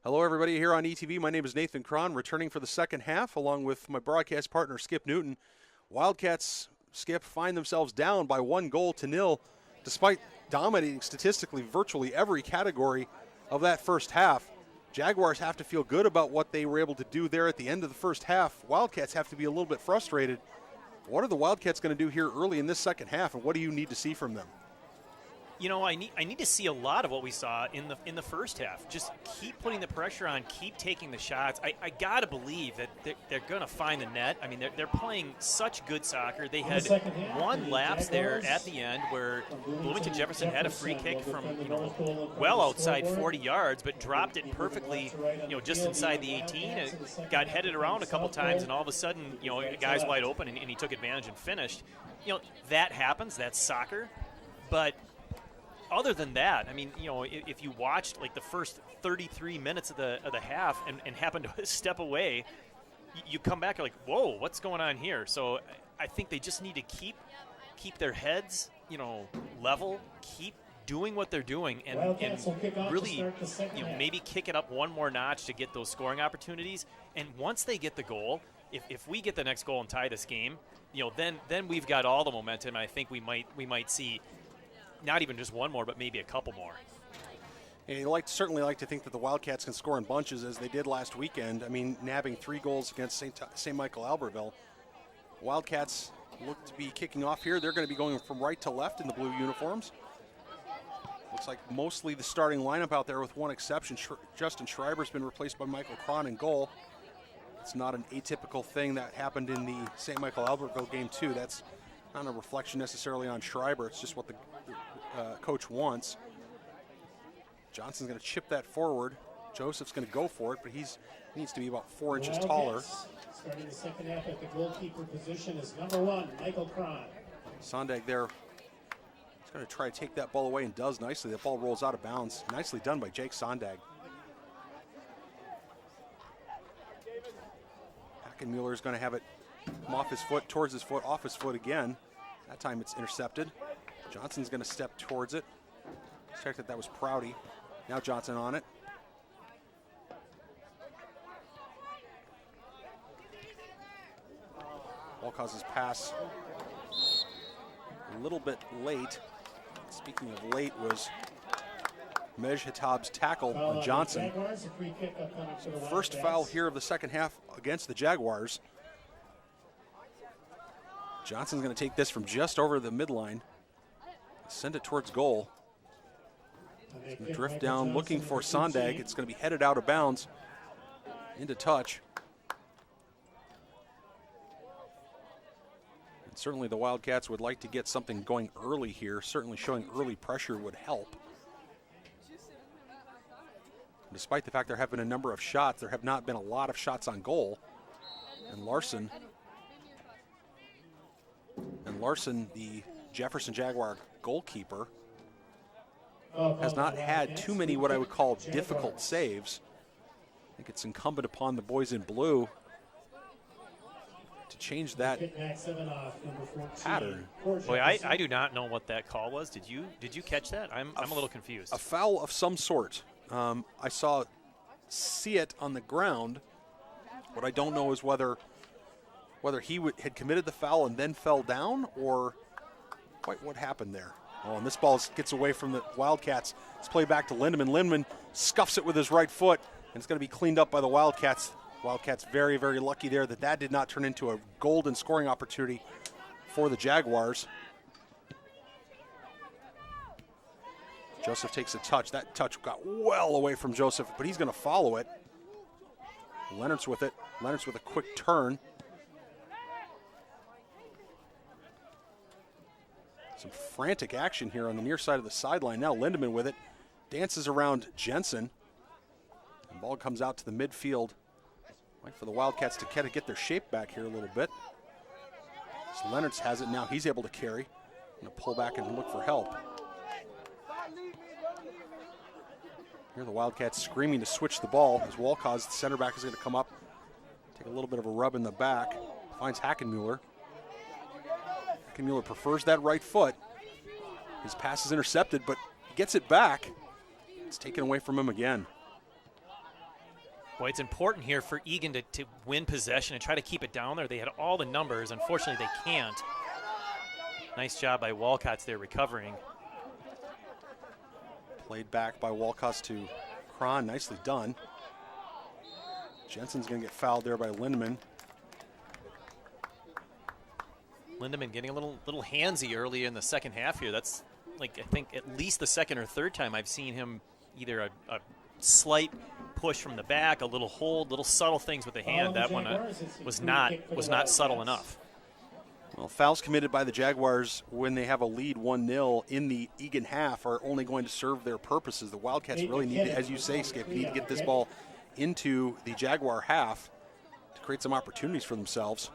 Hello, everybody here on ETV. My name is Nathan Cron, returning for the second half, along with my broadcast partner, Skip Newton. Wildcats, Skip, find themselves down by 1-0, despite dominating statistically virtually every category of that first half. Jaguars have to feel good about what they were able to do there at the end of the first half. Wildcats have to be a little bit frustrated. What are the Wildcats going to do here early in this second half, and what do you need to see from them? I need to see a lot of what we saw in the first half. Just keep putting the pressure on, keep taking the shots. I gotta believe that they're gonna find the net. I mean, they're playing such good soccer. They had one lapse there at the end where Bloomington Jefferson had a free kick from well outside 40 yards, but dropped it perfectly, just inside the 18. It got headed around a couple times, and all of a sudden, a guy's wide open, and he took advantage and finished. That happens. That's soccer, but other than that, I mean, if you watched like the first 33 minutes of the half and happen to step away, you come back and like, whoa, what's going on here? So I think they just need to keep their heads, level, keep doing what they're doing, and really, maybe kick it up one more notch to get those scoring opportunities. And once they get the goal, if we get the next goal and tie this game, then we've got all the momentum. And I think we might see not even just one more, but maybe a couple more. And you certainly like to think that the Wildcats can score in bunches as they did last weekend. I mean, nabbing 3 goals against St. Michael Albertville. Wildcats look to be kicking off here. They're going to be going from right to left in the blue uniforms. Looks like mostly the starting lineup out there with one exception. Justin Schreiber's been replaced by Michael Cron in goal. It's not an atypical thing that happened in the St. Michael Albertville game too. That's not a reflection necessarily on Schreiber. It's just what the coach wants. Johnson's going to chip that forward. Joseph's going to go for it, but he needs to be about 4 inches taller. Starting the second half at the goalkeeper position is number 1, Michael Cron. Sondag there. He's going to try to take that ball away and does nicely. That ball rolls out of bounds. Nicely done by Jake Sondag. Hackenmuller is going to have it Come off his foot, towards his foot, off his foot again. That time it's intercepted. Johnson's going to step towards it. Check that was Prouty. Now Johnson on it. Wildcats' pass a little bit late. Speaking of late, was Mej Hitab's tackle on Johnson. First foul here of the second half against the Jaguars. Johnson's going to take this from just over the midline, send it towards goal. He's going to drift down, looking for Sondag. It's going to be headed out of bounds into touch. And certainly the Wildcats would like to get something going early here. Certainly showing early pressure would help. Despite the fact there have been a number of shots, there have not been a lot of shots on goal. And Larson, the Jefferson Jaguar goalkeeper, has not had too many what I would call difficult saves. I think it's incumbent upon the boys in blue to change that pattern. Boy, I do not know what that call was. Did you catch that? I'm a little confused. A foul of some sort. I see it on the ground. What I don't know is whether he had committed the foul and then fell down, or quite what happened there. Oh, and this ball gets away from the Wildcats. It's played back to Lindemann. Lindemann scuffs it with his right foot, and it's going to be cleaned up by the Wildcats. Wildcats very, very lucky there that did not turn into a golden scoring opportunity for the Jaguars. Joseph takes a touch. That touch got well away from Joseph, but he's going to follow it. Leonard's with it. Leonard's with a quick turn. Some frantic action here on the near side of the sideline. Now Lindemann with it. Dances around Jensen. The ball comes out to the midfield. Wait for the Wildcats to kind of get their shape back here a little bit. So Leonard's has it now. He's able to carry. Going to pull back and look for help. Here the Wildcats screaming to switch the ball as Walcott, the center back, is going to come up, take a little bit of a rub in the back, finds Hackenmuller. Hackenmuller prefers that right foot. His pass is intercepted, but he gets it back. It's taken away from him again. Boy, it's important here for Eagan to win possession and try to keep it down there. They had all the numbers. Unfortunately, they can't. Nice job by Wildcats there recovering. Played back by Walcott to Cron. Nicely done. Jensen's going to get fouled there by Lindemann. Lindemann getting a little handsy early in the second half here. That's like, I think, at least the second or third time I've seen him either a slight push from the back, a little hold, little subtle things with the hand. That one was not subtle enough. Well, fouls committed by the Jaguars when they have a lead 1-0 in the Eagan half are only going to serve their purposes. The Wildcats really need to, as you say, Skip, need to get this ball into the Jaguar half to create some opportunities for themselves.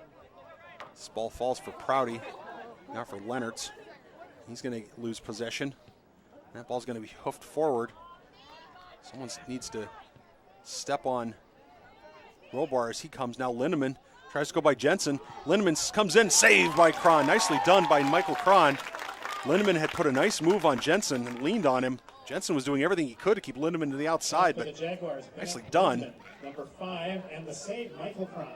This ball falls for Prouty, now for Leonards. He's going to lose possession. That ball's going to be hoofed forward. Someone needs to step on Robar as he comes. Now Lindemann tries to go by Jensen. Lindemann comes in, saved by Cron. Nicely done by Michael Cron. Lindemann had put a nice move on Jensen and leaned on him. Jensen was doing everything he could to keep Lindemann to the outside, but nicely done. Number 5 and the save, Michael Cron.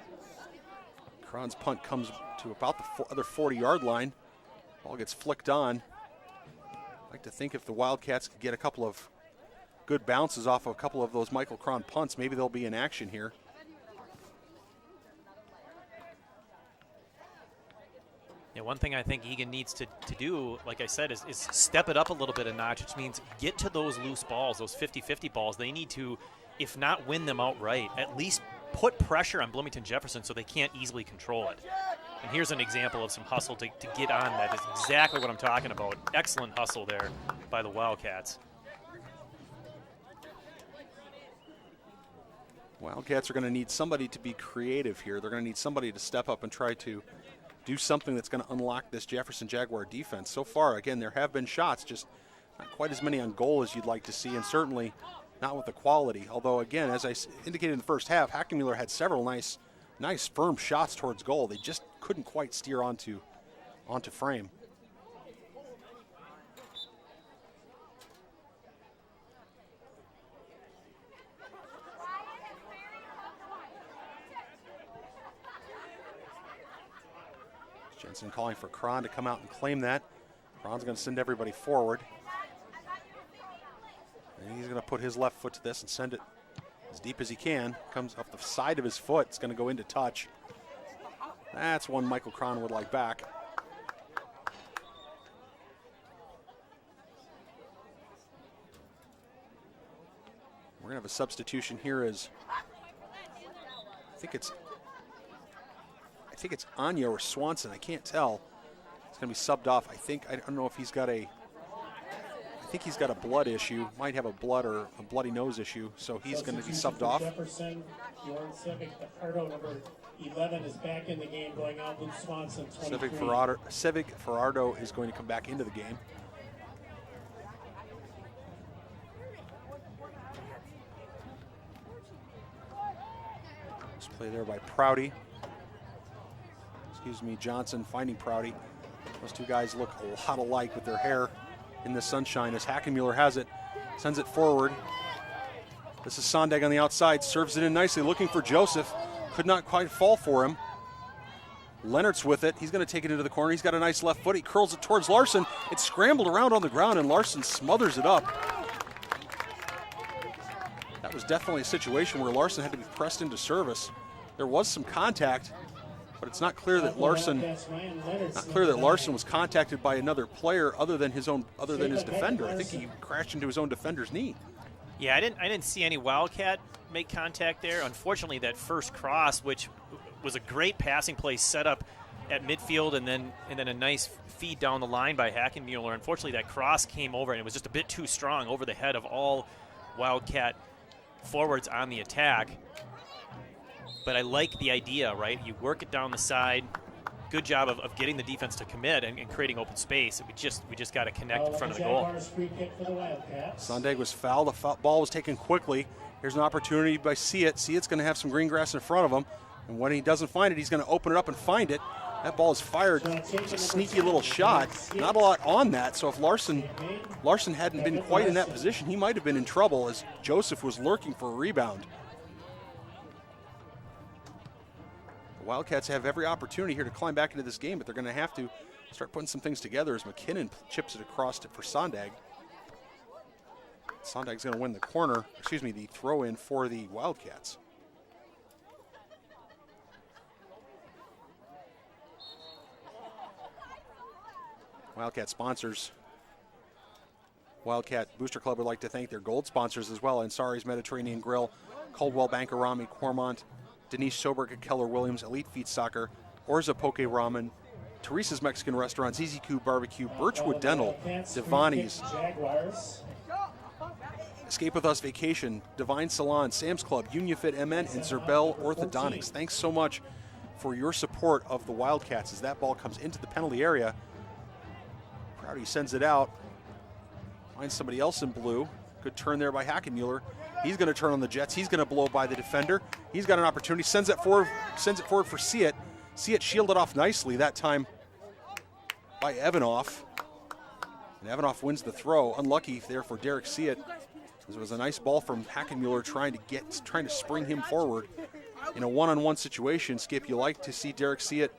Cron's punt comes to about the other 40-yard line. Ball gets flicked on. I'd like to think if the Wildcats could get a couple of good bounces off of a couple of those Michael Cron punts, maybe they'll be in action here. Yeah, one thing I think Eagan needs to do, like I said, is step it up a little bit a notch, which means get to those loose balls, those 50-50 balls. They need to, if not win them outright, at least put pressure on Bloomington Jefferson so they can't easily control it. And here's an example of some hustle to get on that. Is exactly what I'm talking about. Excellent hustle there by the Wildcats. Wildcats are going to need somebody to be creative here. They're going to need somebody to step up and try to do something that's going to unlock this Jefferson Jaguar defense. So far, again, there have been shots, just not quite as many on goal as you'd like to see, and certainly not with the quality. Although, again, as I indicated in the first half, Hackenmuller had several nice nice firm shots towards goal. They just couldn't quite steer onto frame. Jensen calling for Cron to come out and claim that. Cron's going to send everybody forward. And he's going to put his left foot to this and send it as deep as he can. Comes up the side of his foot. It's going to go into touch. That's one Michael Cron would like back. We're going to have a substitution here as I think it's Anya or Swanson. I can't tell. It's going to be subbed off. I don't know if he's got I think he's got a blood issue. Might have a blood or a bloody nose issue. So he's going to be subbed off. Jefferson, Bjorn Civic, the Pardo, number 11, is back in the game, going out with Swanson, 23. Civic Ferrardo is going to come back into the game. Let's play there by Prouty. Johnson finding Prouty. Those two guys look a lot alike with their hair in the sunshine as Hackenmuller has it, sends it forward. This is Sondag on the outside, serves it in nicely, looking for Joseph. Could not quite fall for him. Leonard's with it. He's going to take it into the corner. He's got a nice left foot. He curls it towards Larson. It's scrambled around on the ground, and Larson smothers it up. That was definitely a situation where Larson had to be pressed into service. There was some contact, but it's not clear that Larson was contacted by another player other than his defender. I think he crashed into his own defender's knee. Yeah, I didn't see any Wildcat make contact there. Unfortunately, that first cross, which was a great passing play set up at midfield and then a nice feed down the line by Hackenmuller. Unfortunately, that cross came over and it was just a bit too strong over the head of all Wildcat forwards on the attack. But I like the idea, right? You work it down the side. Good job of getting the defense to commit and creating open space. We just got to connect in front of the goal. Sondag was fouled. The ball was taken quickly. Here's an opportunity by Siet. Siet's going to have some green grass in front of him. And when he doesn't find it, he's going to open it up and find it. That ball is fired. It's a sneaky little shot. Not a lot on that. So if Larson hadn't been quite in that position, he might have been in trouble as Joseph was lurking for a rebound. The Wildcats have every opportunity here to climb back into this game, but they're going to have to start putting some things together as McKinnon chips it across for Sondag. Sondag's going to win the throw in for the Wildcats. Wildcat sponsors. Wildcat Booster Club would like to thank their gold sponsors as well: Ansari's Mediterranean Grill, Caldwell Bankarami, Cormont, Denise Soberg at Keller Williams, Elite Feet Soccer, Orza Poke Ramen, Teresa's Mexican Restaurant, ZZQ Barbecue, Birchwood Dental, Devani's, Jaguars. Escape With Us Vacation, Divine Salon, Sam's Club, UnionFit MN, and Zerbel Orthodontics. Thanks so much for your support of the Wildcats as that ball comes into the penalty area. Prouty sends it out, finds somebody else in blue. Good turn there by Hackenmuller. He's going to turn on the Jets. He's going to blow by the defender. He's got an opportunity. Sends it forward for Siet. Siet shielded off nicely that time by Evanoff. And Evanoff wins the throw. Unlucky there for Derek Siet. It was a nice ball from Hackenmuller trying to spring him forward in a one-on-one situation. Skip, you like to see Derek Siet,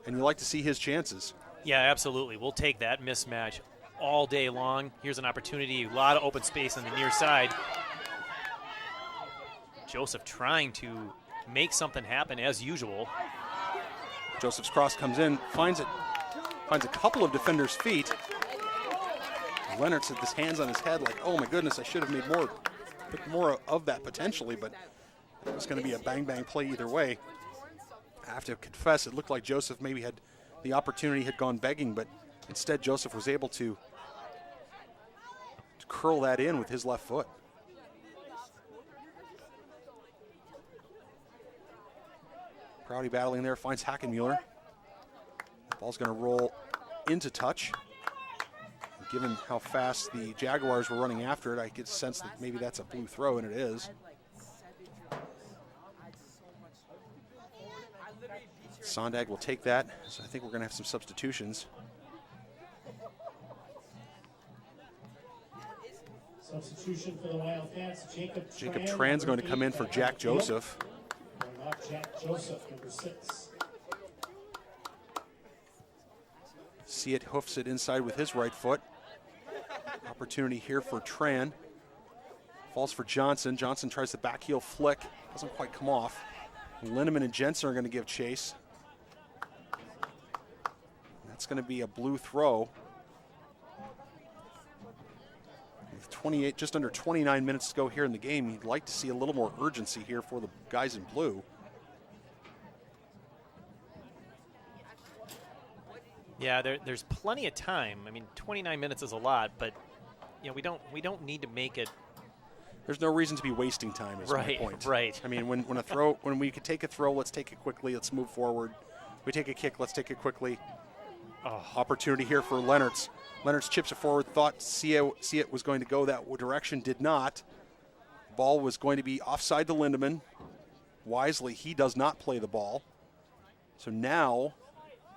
and you like to see his chances. Yeah, absolutely. We'll take that mismatch all day long. Here's an opportunity, a lot of open space on the near side. Joseph trying to make something happen as usual. Joseph's cross comes in, finds a couple of defenders' feet. Leonard said his hands on his head like, oh my goodness, I should have made more of that potentially, but it was going to be a bang-bang play either way. I have to confess, it looked like Joseph maybe had the opportunity, had gone begging, but instead Joseph was able to curl that in with his left foot. Prouty battling there, finds Hackenmuller. The ball's going to roll into touch. Given how fast the Jaguars were running after it, I get a sense that maybe that's a blue throw, and it is. Sondag will take that, so I think we're going to have some substitutions. Substitution for the Wildcats, Jacob Tran's going to come in for Jack Joseph. Jack Joseph, number 6. See it, hoofs it inside with his right foot. Opportunity here for Tran. Falls for Johnson. Johnson tries the back heel flick. Doesn't quite come off. Linneman and Jensen are going to give chase. That's going to be a blue throw. With 28, just under 29 minutes to go here in the game, you'd like to see a little more urgency here for the guys in blue. Yeah, there's plenty of time. I mean, 29 minutes is a lot, but you know, we don't need to make it. There's no reason to be wasting time. Is my point. Right. I mean, when we could take a throw, let's take it quickly. Let's move forward. We take a kick, let's take it quickly. Opportunity here for Leonards. Leonards chips it forward. Thought see it was going to go that direction. Did not. Ball was going to be offside to Lindemann. Wisely, he does not play the ball. So now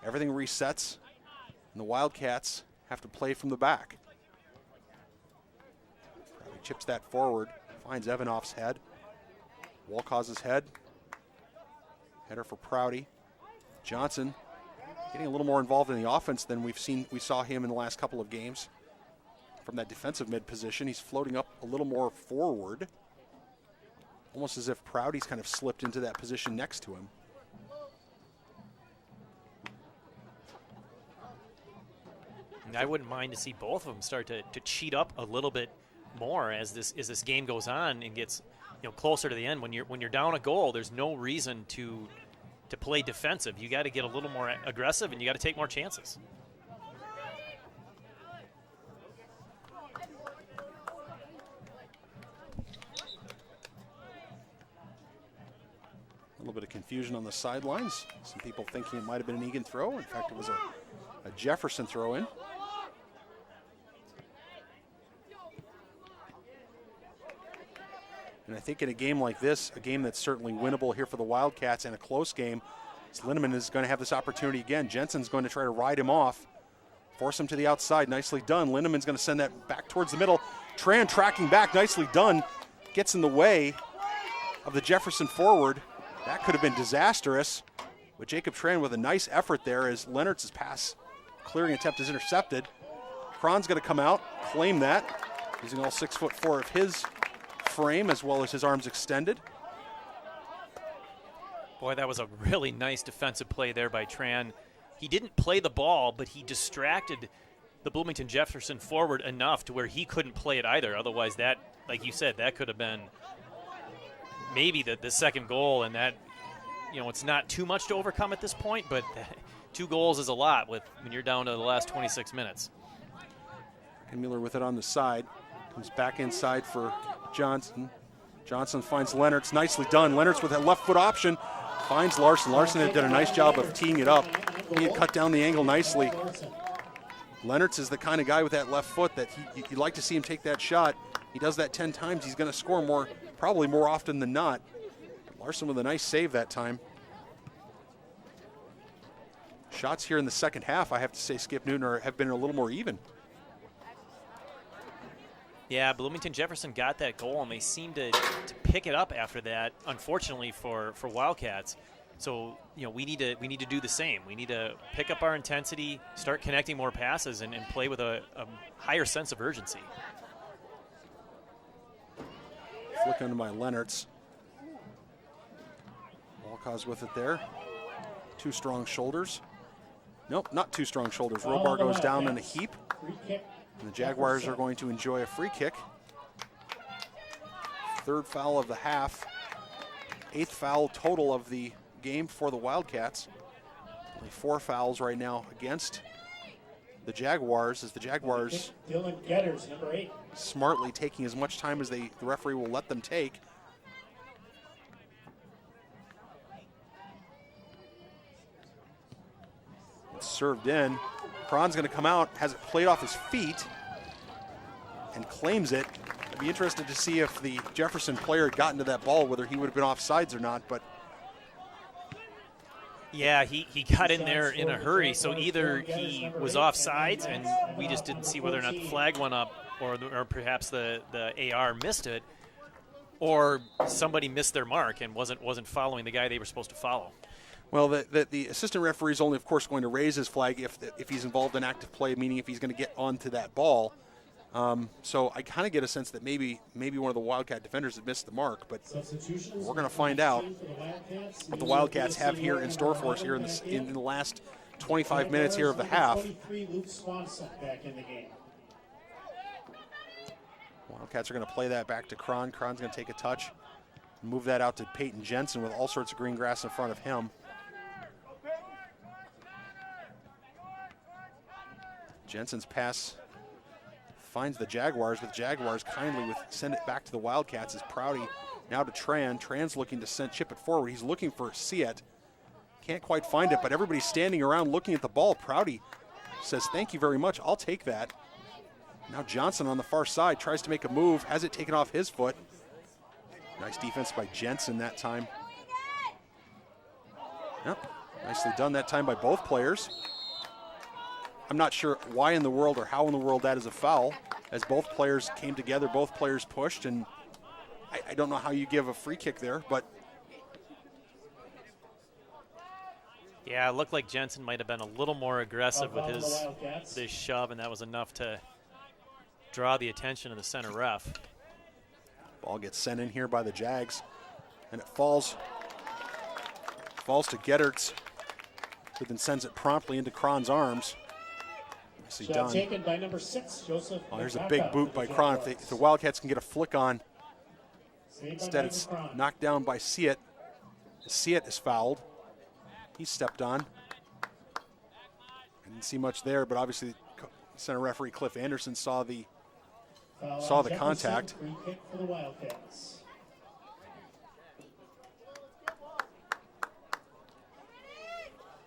everything resets. And the Wildcats have to play from the back. He chips that forward, finds Evanoff's head. Walcaus's head. Header for Prouty. Johnson getting a little more involved in the offense than we saw him in the last couple of games. From that defensive mid position, he's floating up a little more forward. Almost as if Prouty's kind of slipped into that position next to him. I wouldn't mind to see both of them start to cheat up a little bit more as this game goes on and gets closer to the end. When you're down a goal, there's no reason to play defensive. You got to get a little more aggressive and you got to take more chances. A little bit of confusion on the sidelines. Some people thinking it might have been an Eagan throw. In fact, it was a Jefferson throw in. And I think in a game like this, a game that's certainly winnable here for the Wildcats and a close game, Lindemann is going to have this opportunity again. Jensen's going to try to ride him off, force him to the outside. Nicely done. Lindemann's going to send that back towards the middle. Tran tracking back, nicely done. Gets in the way of the Jefferson forward. That could have been disastrous. But Jacob Tran with a nice effort there as Leonard's pass clearing attempt is intercepted. Cron's going to come out, claim that, using all 6'4" of his frame as well as his arms extended. Boy, that was a really nice defensive play there by Tran. He didn't play the ball, but he distracted the Bloomington Jefferson forward enough to where he couldn't play it either. Otherwise, that, like you said, that could have been maybe the second goal, and that, it's not too much to overcome at this point, but 2 goals is a lot when you're down to the last 26 minutes. And Mueller with it on the side. Comes back inside for Johnson. Johnson finds Leonards. Nicely done. Leonards with a left foot option. Finds Larson. Larson had done a nice job of teeing it up. He had cut down the angle nicely. Leonards is the kind of guy with that left foot that you'd like to see him take that shot. He does that 10 times. He's going to score probably more often than not. Larson with a nice save that time. Shots here in the second half, I have to say, Skip Newton, have been a little more even. Yeah, Bloomington Jefferson got that goal, and they seemed to pick it up after that, unfortunately for Wildcats. So, we need to do the same. We need to pick up our intensity, start connecting more passes, and play with a higher sense of urgency. Flick under by Leonards. Walcott with it there. 2 strong shoulders. Nope, not 2 strong shoulders. Robar goes down in a heap. And the Jaguars are going to enjoy a free kick. 3rd foul of the half. 8th foul total of the game for the Wildcats. Only 4 fouls right now against the Jaguars, as the Jaguars Dylan Getters, number 8. Smartly taking as much time as the referee will let them take. It's served in. Cron's going to come out, has it played off his feet, and claims it. I'd be interested to see if the Jefferson player had gotten to that ball, whether he would have been offsides or not, but Yeah, he got in there in a hurry, so either he was offsides and we just didn't see whether or not the flag went up, or perhaps the AR missed it, or somebody missed their mark and wasn't following the guy they were supposed to follow. Well, the assistant referee is only, of course, going to raise his flag if he's involved in active play, meaning if he's going to get onto that ball. So I kind of get a sense that maybe one of the Wildcat defenders had missed the mark, but we're going to find out what the Wildcats have here in store for us here in the last 25 minutes here of the half. Wildcats are going to play that back to Cron. Cron's going to take a touch, move that out to Peyton Jensen with all sorts of green grass in front of him. Jensen's pass finds the Jaguars, with Jaguars kindly send it back to the Wildcats as Prouty now to Tran. Tran's looking to chip it forward. He's looking for Siet. Can't quite find it, but everybody's standing around looking at the ball. Prouty says, thank you very much, I'll take that. Now Johnson on the far side tries to make a move, has it taken off his foot. Nice defense by Jensen that time. Yep, nicely done that time by both players. I'm not sure why in the world or how in the world that is a foul, as both players came together, both players pushed, and I don't know how you give a free kick there, but. Yeah, it looked like Jensen might have been a little more aggressive with his shove, and that was enough to draw the attention of the center ref. Ball gets sent in here by the Jags, and it falls to Gedderts, who then sends it promptly into Cron's arms. Nicely done. Taken by number 6, Joseph. Oh, there's a big boot by Cron. If the Wildcats can get a flick on. Instead, it's knocked down by Siet. Siet is fouled. He stepped on. I didn't see much there, but obviously center referee Cliff Anderson saw the contact. Free kick for the Wildcats.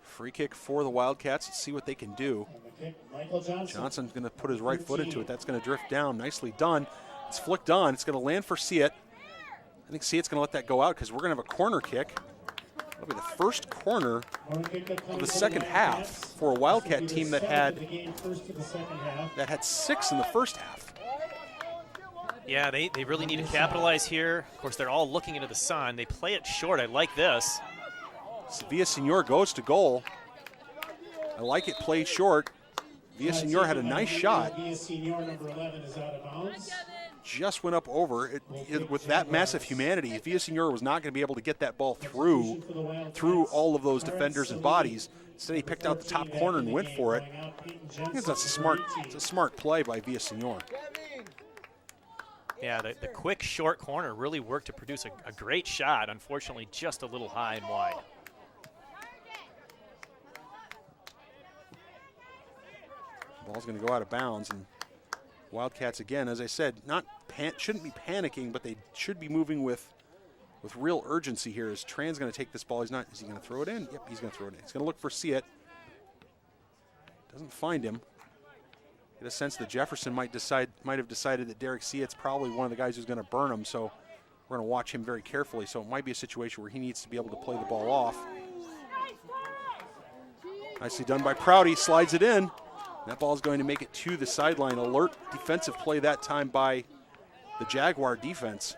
Free kick for the Wildcats. Let's see what they can do. Johnson's going to put his right foot into it. That's going to drift down. Nicely done. It's flicked on. It's going to land for Siet. I think Siet's going to let that go out because we're going to have a corner kick. That'll be the first corner of the second half for a Wildcat team that had 6 in the first half. Yeah, they really need to capitalize here. Of course, they're all looking into the sun. They play it short. I like this. Villasenor goes to goal. I like it played short. Villasenor had a nice shot. Villasenor, number 11, is out of bounds. Just went up over. With that massive humanity, Villasenor was not going to be able to get that ball through all of those defenders and bodies. Instead, he picked out the top corner and went for it. I think it's a smart play by Villasenor. Yeah, the quick short corner really worked to produce a great shot. Unfortunately, just a little high and wide. Ball's going to go out of bounds, and Wildcats, again, as I said, shouldn't be panicking, but they should be moving with real urgency here. As Tran's going to take this ball, is he going to throw it in? Yep, he's going to throw it in. He's going to look for Siet. Doesn't find him. Get a sense that Jefferson might have decided that Derek Siet's probably one of the guys who's going to burn him, so we're going to watch him very carefully. So it might be a situation where he needs to be able to play the ball off. Nicely done by Prouty, slides it in. That ball is going to make it to the sideline. Alert defensive play that time by the Jaguar defense.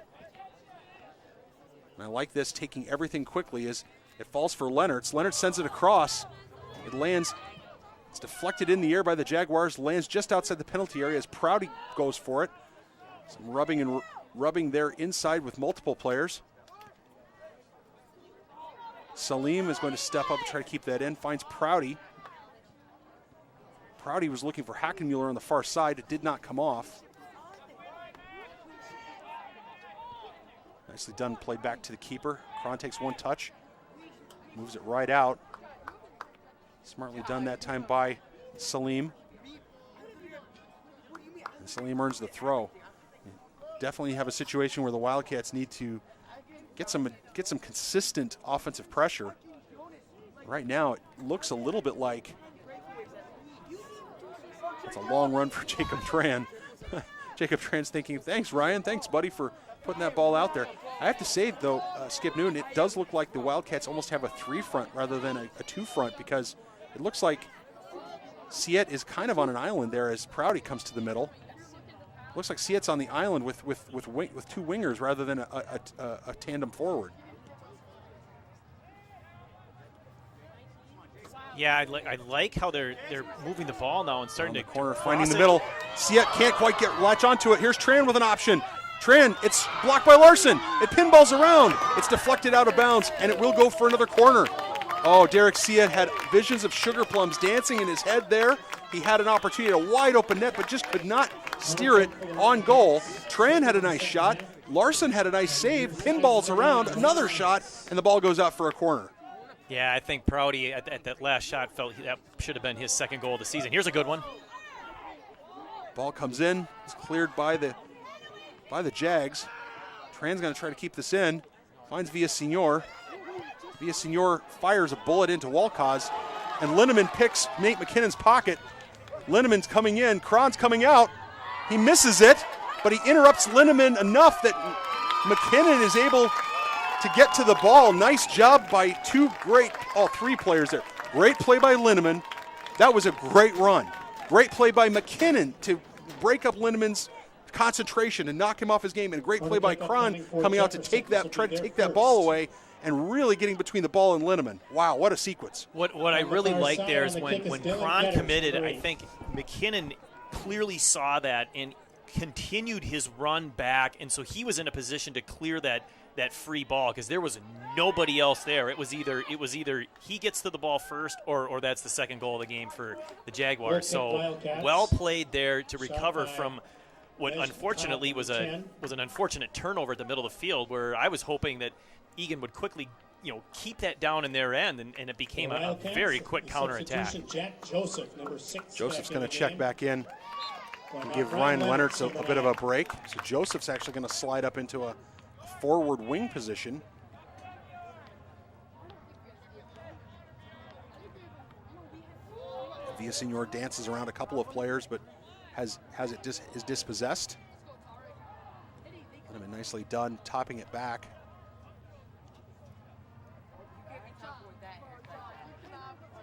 And I like this, taking everything quickly as it falls for Leonards. Leonards sends it across. It lands. It's deflected in the air by the Jaguars. Lands just outside the penalty area as Prouty goes for it. Some rubbing there inside with multiple players. Salim is going to step up and try to keep that in. Finds Prouty. Prouty was looking for Hackenmuller on the far side. It did not come off. Nicely done, played back to the keeper. Cron takes one touch, moves it right out. Smartly done that time by Salim. And Salim earns the throw. Definitely have a situation where the Wildcats need to get some consistent offensive pressure. Right now, it looks a little bit like it's a long run for Jacob Tran. Jacob Tran's thinking, thanks, Ryan. Thanks, buddy, for putting that ball out there. I have to say, though, Skip Newton, it does look like the Wildcats almost have a 3 front rather than a 2 front, because it looks like Siet is kind of on an island there as Prouty comes to the middle. Looks like Siet's on the island with 2 wingers rather than a tandem forward. Yeah, I like how they're moving the ball now and starting to corner, finding the middle. Siet can't quite latch onto it. Here's Tran with an option. Tran, it's blocked by Larson. It pinballs around. It's deflected out of bounds, and it will go for another corner. Oh, Derek Siet had visions of sugar plums dancing in his head there. He had an opportunity, a wide open net, but just could not steer it on goal. Tran had a nice shot. Larson had a nice save. Pinballs around, another shot, and the ball goes out for a corner. Yeah, I think Prouty at that last shot felt that should have been his second goal of the season. Here's a good one. Ball comes in. It's cleared by the Jags. Tran's going to try to keep this in. Finds Villasenor. Villasenor fires a bullet into Walcott, and Linneman picks Nate McKinnon's pocket. Linneman's coming in. Cron's coming out. He misses it, but he interrupts Linneman enough that McKinnon is able to get to the ball. Nice job by all 3 players there. Great play by Linneman. That was a great run. Great play by McKinnon to break up Linneman's concentration and knock him off his game, and a great play by Cron coming out to try to take that ball away and really getting between the ball and Linneman. Wow, what a sequence. What I really like there is when Cron committed, I think McKinnon clearly saw that and continued his run back, and so he was in a position to clear that free ball because there was nobody else there. It was either he gets to the ball first or that's the second goal of the game for the Jaguars. So well played there to recover from what unfortunately was an unfortunate turnover at the middle of the field, where I was hoping that Eagan would quickly keep that down in their end, and it became a very quick counterattack. Joseph's going to check back in and give Ryan Leonard a bit of a break. So Joseph's actually going to slide up into a forward wing position. Villasenor dances around a couple of players, but is dispossessed. Linneman nicely done, topping it back.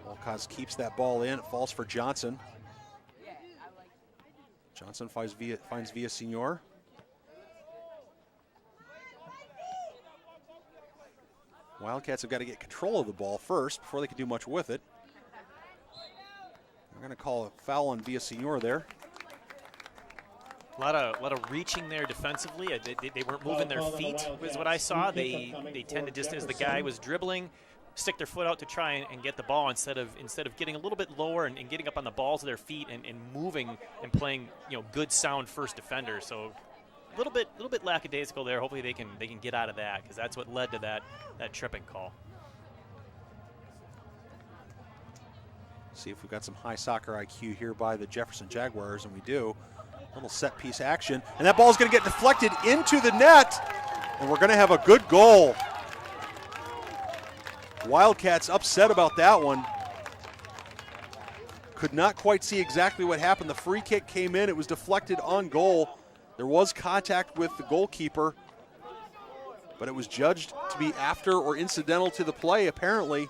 Walcott keeps that ball in. It falls for Johnson. Johnson finds Villasenor. Wildcats have got to get control of the ball first before they can do much with it. They're going to call a foul on Villasenor there. A lot of reaching there defensively. They weren't moving their feet, is what I saw. They tend to just, as the guy was dribbling, stick their foot out to try and get the ball instead of getting a little bit lower and getting up on the balls of their feet and moving and playing good sound first defender. So a little bit lackadaisical there. Hopefully they can get out of that, because that's what led to that tripping call. See if we've got some high soccer IQ here by the Jefferson Jaguars, and we do. Little set piece action, and that ball's going to get deflected into the net, and we're going to have a good goal. Wildcats upset about that one. Could not quite see exactly what happened. The free kick came in. It was deflected on goal. There was contact with the goalkeeper, but it was judged to be after or incidental to the play, apparently.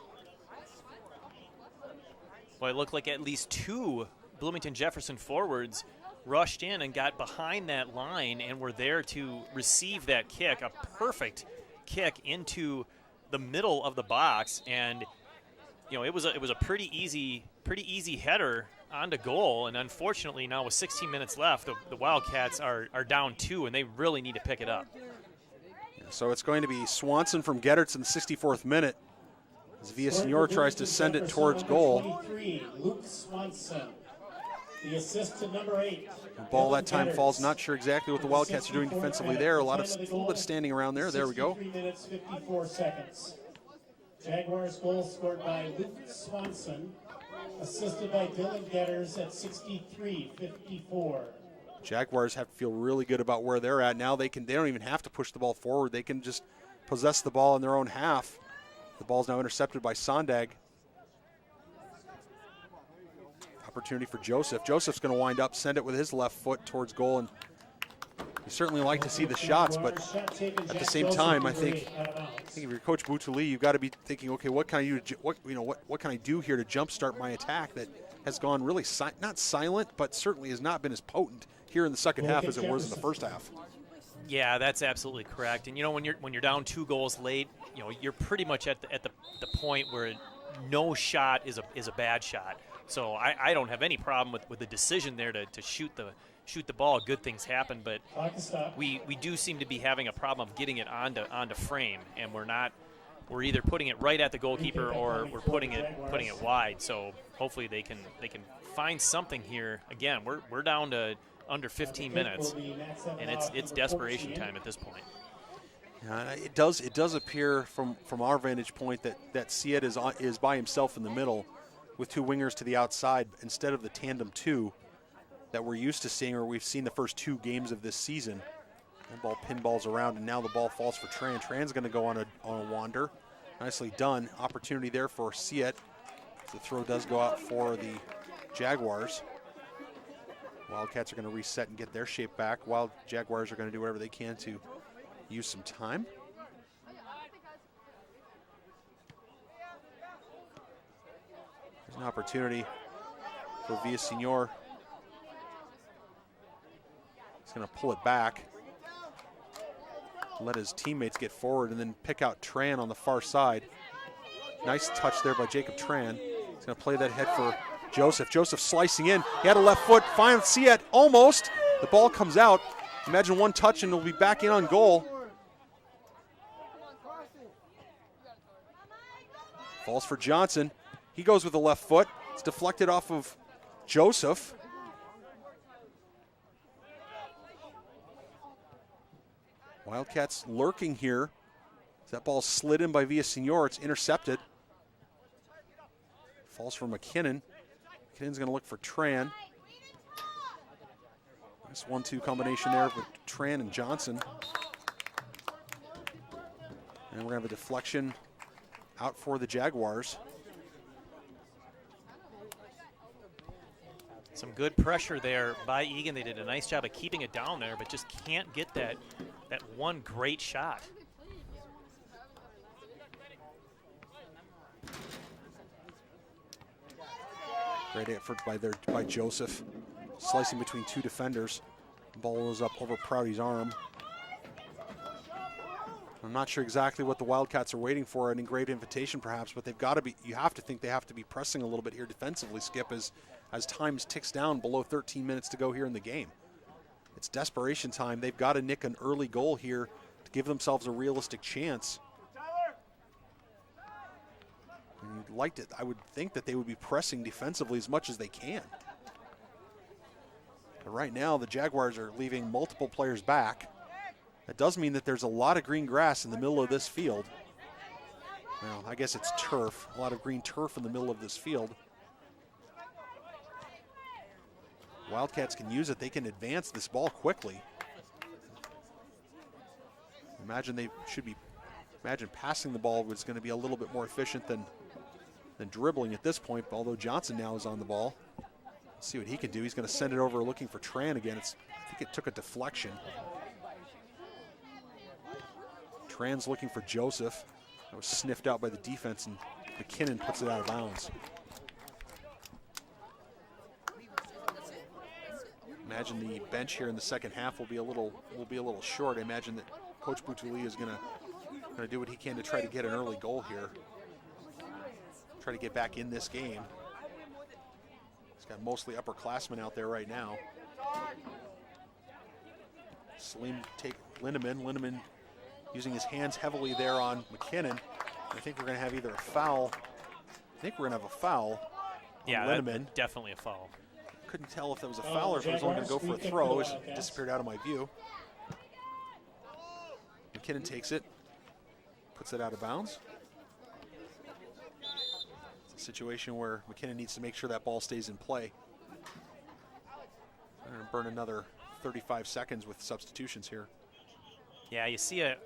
Well, it looked like at least 2 Bloomington Jefferson forwards rushed in and got behind that line and were there to receive that kick, a perfect kick into the middle of the box, and it was a pretty easy header onto goal. And unfortunately, now with 16 minutes left, the Wildcats are down 2, and they really need to pick it up. So it's going to be Swanson from Gedderts in the 64th minute as Villasenor tries to send it towards goal. Luke Swanson. The assist to number 8. The ball that time falls. Not sure exactly what the Wildcats are doing defensively there. A little bit of standing around there. There we go. 63 minutes, 54 seconds. Jaguars goal scored by Luke Swanson, assisted by Dylan Getters at 63-54. Jaguars have to feel really good about where they're at now. They don't even have to push the ball forward. They can just possess the ball in their own half. The ball's now intercepted by Sondag. Opportunity for Joseph. Joseph's going to wind up, send it with his left foot towards goal, and You certainly like to see the shots, but at the same time, I think if you're Coach Boutuli, you've got to be thinking, okay, what can I do here to jumpstart my attack that has gone really not silent, but certainly has not been as potent here in the second half as it was in the first half. Yeah, that's absolutely correct. And when you're down 2 goals late, you're pretty much at the point where no shot is a bad shot. So I don't have any problem with the decision there to shoot the ball. Good things happen, but we do seem to be having a problem of getting it onto frame, and we're either putting it right at the goalkeeper or we're putting it wide. So hopefully they can find something here. Again, we're down to under 15 minutes, and it's desperation time at this point. It does appear from our vantage point that Siet is by himself in the middle with 2 wingers to the outside instead of the tandem 2 that we're used to seeing, or we've seen the first 2 games of this season. The ball pinballs around, and now the ball falls for Tran. Tran's going to go on a wander. Nicely done. Opportunity there for Siet. The throw does go out for the Jaguars. Wildcats are going to reset and get their shape back, while Jaguars are going to do whatever they can to use some time. There's an opportunity for Villaseñor. He's going to pull it back, let his teammates get forward, and then pick out Tran on the far side. Nice touch there by Jacob Tran. He's going to play that head for Joseph. Joseph slicing in. He had a left foot. Finds Siet almost. The ball comes out. Imagine one touch and it'll be back in on goal. Falls for Johnson. He goes with the left foot. It's deflected off of Joseph. Wildcats lurking here. That ball slid in by Villaseñor. It's intercepted. Falls for McKinnon. McKinnon's going to look for Tran. Nice 1-2 combination there with Tran and Johnson. And we're going to have a deflection out for the Jaguars. Some good pressure there by Eagan. They did a nice job of keeping it down there, but just can't get that one great shot. Great effort by Joseph, slicing between 2 defenders. Ball goes up over Prouty's arm. I'm not sure exactly what the Wildcats are waiting for, an great invitation perhaps, but you have to think they have to be pressing a little bit here defensively, Skip, as time ticks down below 13 minutes to go here in the game. It's desperation time. They've got to nick an early goal here to give themselves a realistic chance. I would think that they would be pressing defensively as much as they can. But right now, the Jaguars are leaving multiple players back. That does mean that there's a lot of green grass in the middle of this field. Well, I guess it's turf, a lot of green turf in the middle of this field. Wildcats can use it. They can advance this ball quickly. Imagine passing the ball was going to be a little bit more efficient than dribbling at this point, although Johnson now is on the ball. Let's see what he can do. He's going to send it over looking for Tran again. I think it took a deflection. Tran's looking for Joseph. That was sniffed out by the defense, and McKinnon puts it out of bounds. Imagine the bench here in the second half will be a little short. I imagine that Coach Boutuli is going to do what he can to try to get an early goal here. Try to get back in this game. He's got mostly upperclassmen out there right now. Salim take Lindemann. Lindemann using his hands heavily there on McKinnon. I think we're going to have either a foul. I think we're going to have a foul. Yeah, on Lindemann. Definitely a foul. Couldn't tell if that was a foul or if it was only going to go for a throw. It disappeared out of my view. McKinnon takes it, puts it out of bounds. It's a situation where McKinnon needs to make sure that ball stays in play. I'm going to burn another 35 seconds with substitutions here. Yeah, you see a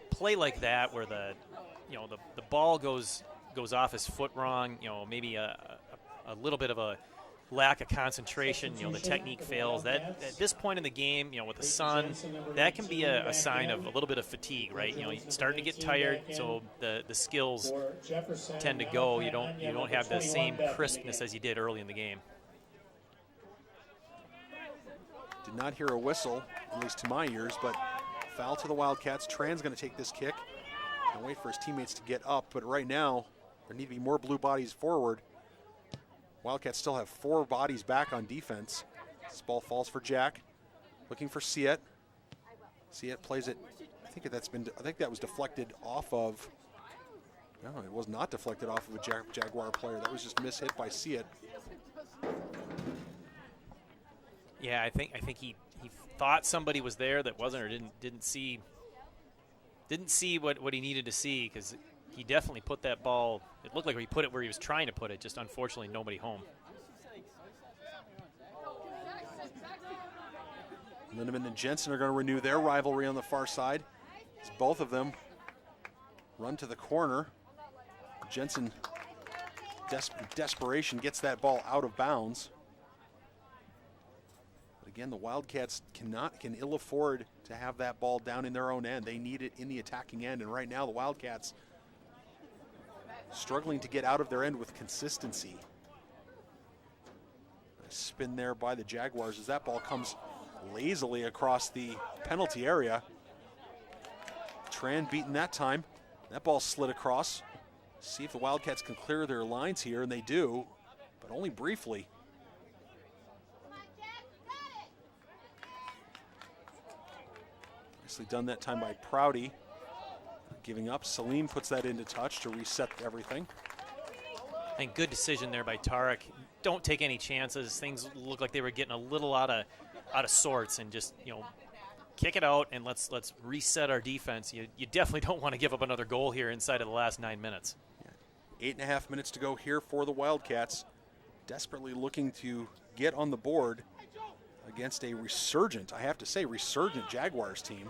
play like that where the ball goes off his foot wrong. Maybe a little bit of a lack of concentration, the technique fails. That at this point in the game, with the sun, that can be a sign of a little bit of fatigue, right? You're starting to get tired, so the skills tend to go. You don't have the same crispness as you did early in the game. Did not hear a whistle, at least to my ears, but foul to the Wildcats. Tran's going to take this kick and wait for his teammates to get up, but right now there need to be more blue bodies forward. Wildcats still have 4 bodies back on defense. This ball falls for Jack, looking for Siet. Siet plays it. I think that was deflected off of. No, it was not deflected off of a Jaguar player. That was just mishit by Siet. Yeah, I think he thought somebody was there that wasn't, or didn't see what he needed to see, because he definitely put that ball. It looked like he put it where he was trying to put it. Just unfortunately, nobody home. Lindemann and Jensen are going to renew their rivalry on the far side. As both of them run to the corner. Jensen, desperation, gets that ball out of bounds. But again, the Wildcats can ill afford to have that ball down in their own end. They need it in the attacking end, and right now the Wildcats struggling to get out of their end with consistency. A spin there by the Jaguars as that ball comes lazily across the penalty area. Tran beaten that time. That ball slid across. See if the Wildcats can clear their lines here, and they do, but only briefly. Nicely done that time by Prouty. Giving up, Salim puts that into touch to reset everything. And good decision there by Tarek. Don't take any chances. Things look like they were getting a little out of sorts, and just kick it out and let's reset our defense. You definitely don't want to give up another goal here inside of the last 9 minutes. 8.5 minutes to go here for the Wildcats, desperately looking to get on the board against a resurgent, I have to say, resurgent Jaguars team.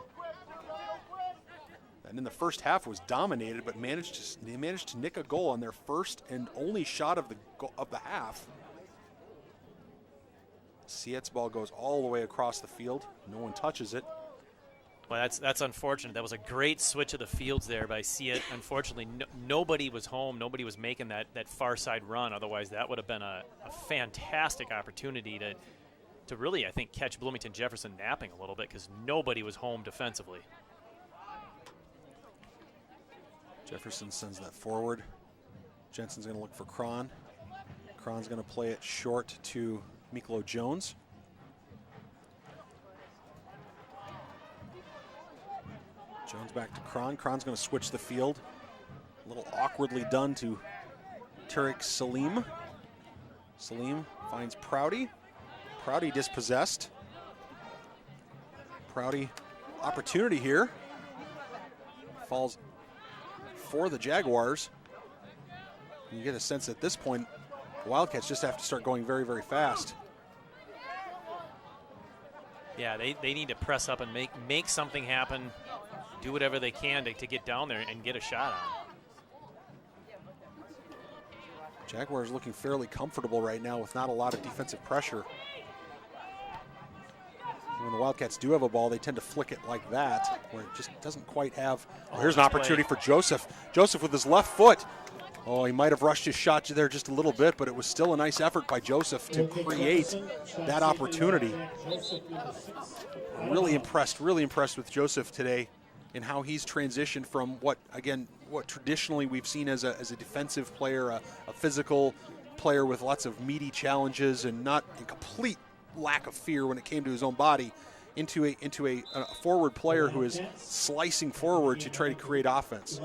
And in the first half was dominated, but they managed to nick a goal on their first and only shot of the half. Siet's ball goes all the way across the field. No one touches it. Well, that's unfortunate. That was a great switch of the fields there by Siet. Unfortunately, nobody was home. Nobody was making that far side run. Otherwise, that would have been a fantastic opportunity to really, I think, catch Bloomington Jefferson napping a little bit, because nobody was home defensively. Jefferson sends that forward. Jensen's going to look for Cron. Cron's going to play it short to Miklo Jones. Jones back to Cron. Cron's going to switch the field. A little awkwardly done to Tarek Salim. Salim finds Prouty. Prouty dispossessed. Prouty, opportunity here. Falls for the Jaguars. You get a sense at this point, the Wildcats just have to start going very, very fast. Yeah, they need to press up and make something happen, do whatever they can to get down there and get a shot on. Jaguars looking fairly comfortable right now with not a lot of defensive pressure. When the Wildcats do have a ball, they tend to flick it like that, where it just doesn't quite have. Oh, here's an opportunity for Joseph. Joseph with his left foot. Oh, he might have rushed his shot there just a little bit, but it was still a nice effort by Joseph to create that opportunity. Really impressed with Joseph today in how he's transitioned from what traditionally we've seen as a defensive player, a physical player with lots of meaty challenges and not a complete lack of fear when it came to his own body, into a forward player who is slicing forward to try to create offense.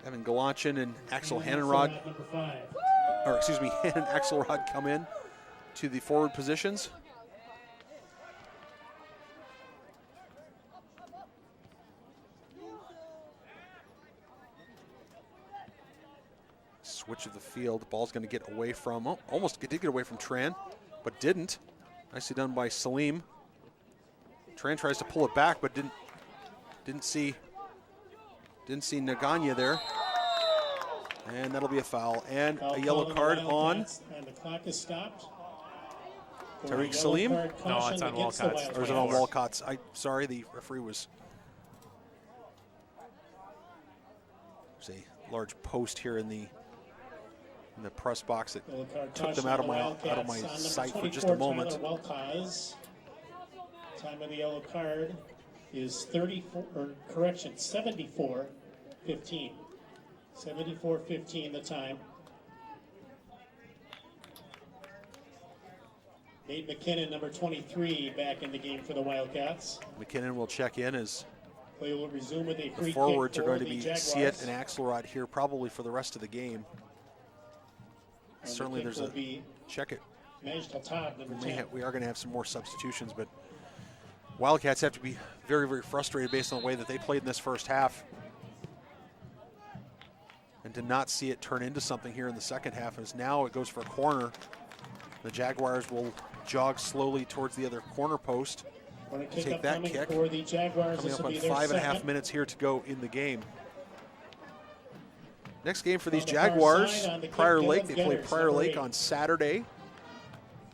Evan Galanchin and Axel Hanenrod, and Axelrod come in to the forward positions. Switch of the field. The ball's going to get away from, almost did get away from Tran, but didn't. Nicely done by Salim. Tran tries to pull it back, but didn't see Naganya there. And that'll be a foul. And Foul a yellow call card the on Wildcats, and the clock is stopped. For a Tariq yellow Salim? card No, caution it's on against the Wildcats. Or is it on Wildcats. Wildcats? Sorry, the referee was. There's a large post here in the press box that Yellow card took them caution out on of the my Wildcats. On sight for number just a 24, moment. Tyler Welkaz. Time of the yellow card is 74-15. 74-15 the time. Nate McKinnon, number 23, back in the game for the Wildcats. McKinnon will check in as Play will resume with a free the kick forwards are for going to the be Jaguars. Siet and Axelrod here probably for the rest of the game. And Certainly the kick there's will be check it. Majd Hatab, number 10. We are going to have some more substitutions, but Wildcats have to be very, very frustrated based on the way that they played in this first half. And to not see it turn into something here in the second half, as now it goes for a corner. The Jaguars will jog slowly towards the other corner post. Take that kick. For the Jaguars. Coming This up will on be their 5.5 second. minutes here to go in the game. Next game for these On the far Jaguars, side, on the kick, Prior Lake. Dylan They play Getters, Prior number Lake 8. on Saturday,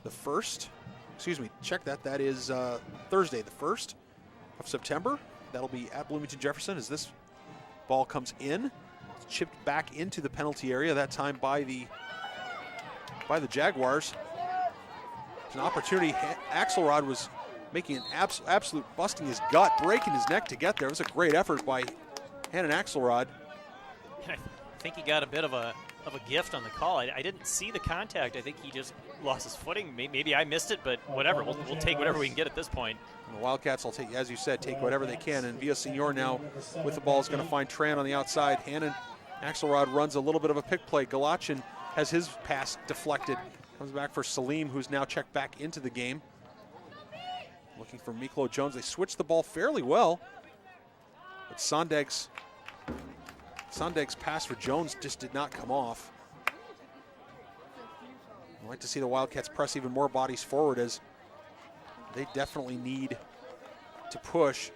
the 1st. Excuse me, check that. That is Thursday, the 1st of September. That'll be at Bloomington Jefferson as this ball comes in. It's chipped back into the penalty area, that time by the Jaguars. It's an opportunity. Axelrod was making an absolute busting his gut, breaking his neck to get there. It was a great effort by Hannon Axelrod. I think he got a bit of a gift on the call. I didn't see the contact. I think he just lost his footing. Maybe I missed it, but whatever. We'll take whatever we can get at this point. And the Wildcats will take, as you said, take whatever they can. And Villasenor now with the ball is going to find Tran on the outside. Hannon Axelrod runs a little bit of a pick play. Galachin has his pass deflected. Comes back for Salim, who's now checked back into the game. Looking for Miklo Jones. They switched the ball fairly well. But Sondag's pass for Jones just did not come off. I'd like to see the Wildcats press even more bodies forward, as they definitely need to push.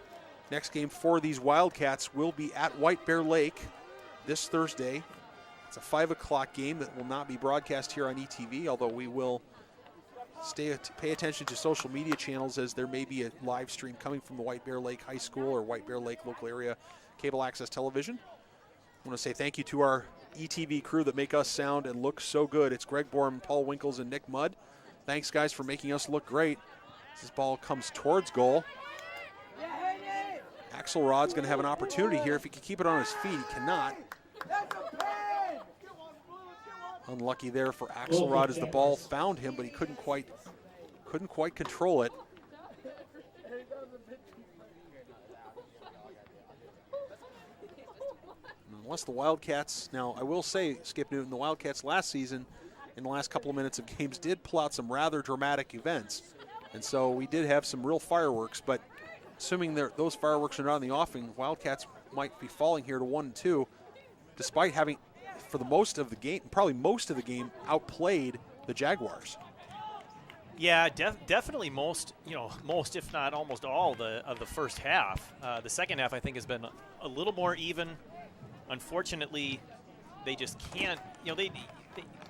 Next game for these Wildcats will be at White Bear Lake this Thursday. It's a 5 o'clock game that will not be broadcast here on ETV, although we will pay attention to social media channels, as there may be a live stream coming from the White Bear Lake High School or White Bear Lake local area cable access television. I want to say thank you to our ETV crew that make us sound and look so good. It's Greg Borm, Paul Winkles, and Nick Mudd. Thanks, guys, for making us look great. This ball comes towards goal. Axelrod's going to have an opportunity here. If he can keep it on his feet, he cannot. Unlucky there for Axelrod as the ball found him, but he couldn't quite control it. Unless the Wildcats, now I will say, Skip Newton, the Wildcats last season, in the last couple of minutes of games, did pull out some rather dramatic events. And so we did have some real fireworks, but assuming those fireworks are not in the offing, Wildcats might be falling here to 1-2, despite having, for the most of the game, probably most of the game, outplayed the Jaguars. Yeah, definitely most, if not almost all of the first half. The second half, I think, has been a little more even. Unfortunately, they just can't,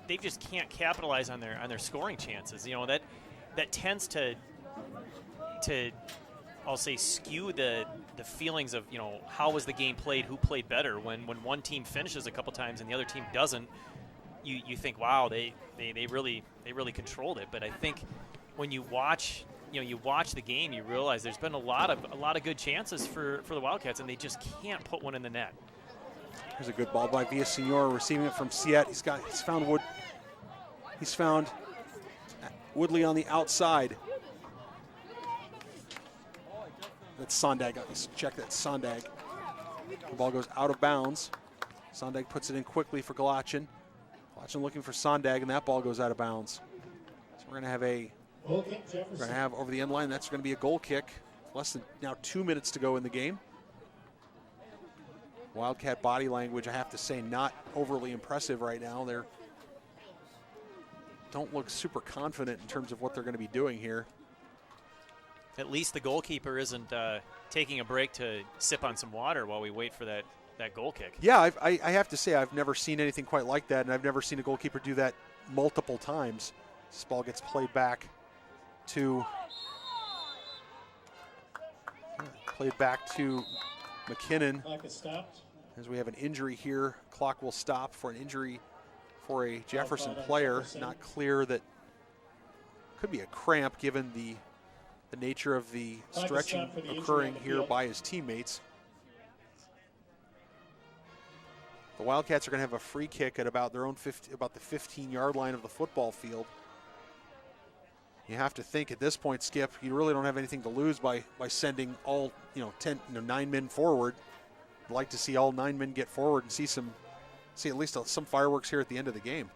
they just can't capitalize on their scoring chances. That tends to I'll say skew the feelings of how was the game played, who played better. When one team finishes a couple times and the other team doesn't, you think, wow, they really controlled it. But I think when you watch the game, you realize there's been a lot of good chances for the Wildcats, and they just can't put one in the net. Here's a good ball by Villasenor, receiving it from Siet. He's found Woodley on the outside. That's Sondag. Let's check that. Sondag. The ball goes out of bounds. Sondag puts it in quickly for Galachin. Galachin looking for Sondag, and that ball goes out of bounds. So we're going to have over the end line. That's going to be a goal kick. Less than now 2 minutes to go in the game. Wildcat body language, I have to say, not overly impressive right now. They don't look super confident in terms of what they're going to be doing here. At least the goalkeeper isn't taking a break to sip on some water while we wait for that that goal kick. Yeah, I have to say I've never seen anything quite like that, and I've never seen a goalkeeper do that multiple times. This ball gets played back to McKinnon. Clock is stopped. As we have an injury here, clock will stop for an injury for a Jefferson player. Not clear that could be a cramp given the nature of the stretching occurring here by his teammates. The Wildcats are going to have a free kick at about their own about the 15-yard line of the football field. You have to think at this point, Skip, you really don't have anything to lose by sending all 9 men forward. I'd like to see all 9 men get forward and see at least some fireworks here at the end of the game.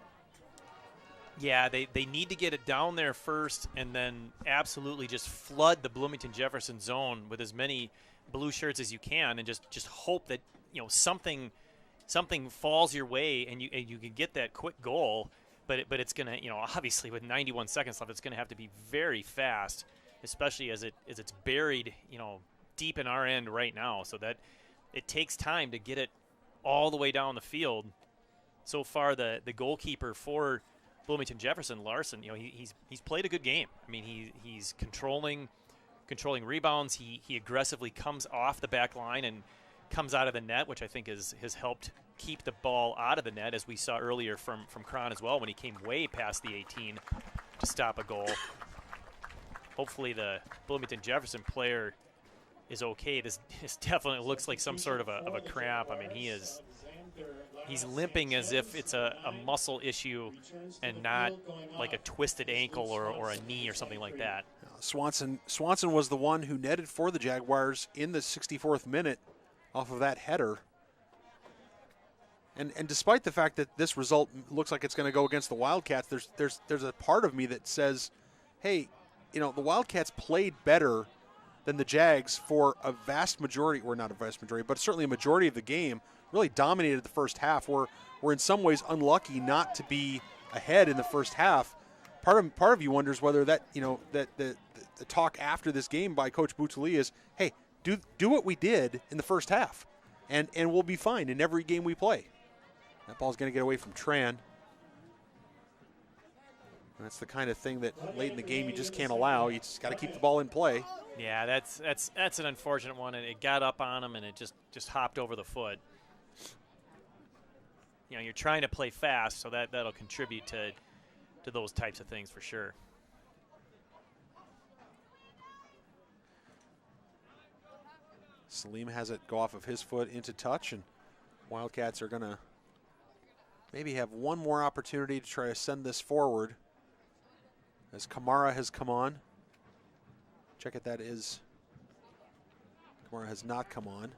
Yeah, they need to get it down there first and then absolutely just flood the Bloomington Jefferson zone with as many blue shirts as you can, and just hope that something falls your way and you can get that quick goal. But it's going to, obviously with 91 seconds left, it's going to have to be very fast, especially as it's buried, deep in our end right now, so that it takes time to get it all the way down the field. So far, the goalkeeper for Bloomington Jefferson, Larson, he's played a good game. I mean, he's controlling rebounds. He aggressively comes off the back line and comes out of the net, which I think has helped keep the ball out of the net, as we saw earlier from Cron as well when he came way past the 18 to stop a goal. Hopefully the Bloomington Jefferson player is okay. This definitely looks like some sort of a cramp. I mean, he's limping as if it's a muscle issue and not like a twisted ankle or a knee or something like that. Swanson was the one who netted for the Jaguars in the 64th minute off of that header. And despite the fact that this result looks like it's going to go against the Wildcats, there's a part of me that says, hey, the Wildcats played better than the Jags for a vast majority, or not a vast majority, but certainly a majority of the game. Really dominated the first half. We're in some ways unlucky not to be ahead in the first half. Part of you wonders whether that that the talk after this game by Coach Boutali is, hey, do what we did in the first half, and we'll be fine in every game we play. That ball's going to get away from Tran. That's the kind of thing that late in the game you just can't allow. You just got to keep the ball in play. Yeah, that's an unfortunate one, and it got up on him, and it just hopped over the foot. You're trying to play fast, so that'll contribute to those types of things for sure. Salim has it go off of his foot into touch, and Wildcats are going to maybe have one more opportunity to try to send this forward as Kamara has come on. Check it, that is, Kamara has not come on.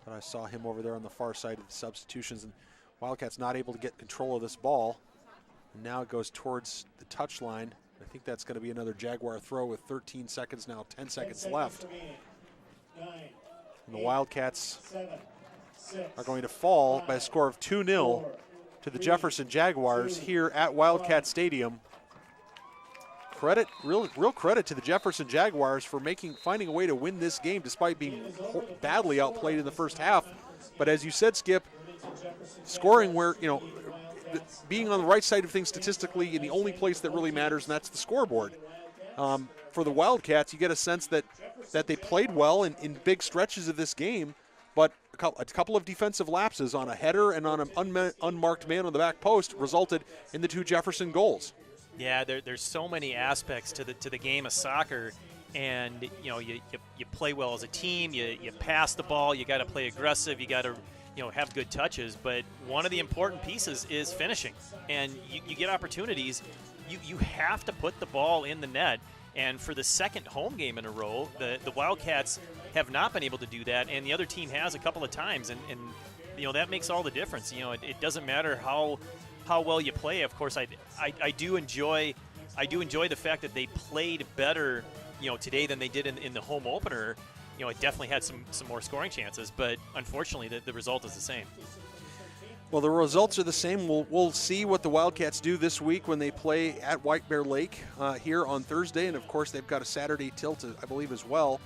But I saw him over there on the far side of the substitutions, and Wildcats not able to get control of this ball. And now it goes towards the touch line. I think that's going to be another Jaguar throw with 13 seconds now, 10 seconds left. And the Wildcats are going to fall by a score of 2-0 to the Jefferson Jaguars here at Wildcat Stadium. Real credit to the Jefferson Jaguars for finding a way to win this game despite being badly outplayed in the first half. But as you said, Skip, scoring where, being on the right side of things statistically in the only place that really matters, and that's the scoreboard. For the Wildcats, you get a sense that they played well in big stretches of this game, but a couple of defensive lapses on a header and on an unmarked man on the back post resulted in the 2 Jefferson goals. Yeah, there's so many aspects to the game of soccer, and you play well as a team. You pass the ball. You got to play aggressive. You got to have good touches. But one of the important pieces is finishing, and you get opportunities. You have to put the ball in the net. And for the second home game in a row, the Wildcats have not been able to do that, and the other team has a couple of times, and that makes all the difference. It doesn't matter how well you play. Of course, I do enjoy the fact that they played better today than they did in the home opener. It definitely had some more scoring chances, but unfortunately the result is the same. Well, the results are the same. We'll see what the Wildcats do this week when they play at White Bear Lake here on Thursday, and of course they've got a Saturday tilt, I believe, as well.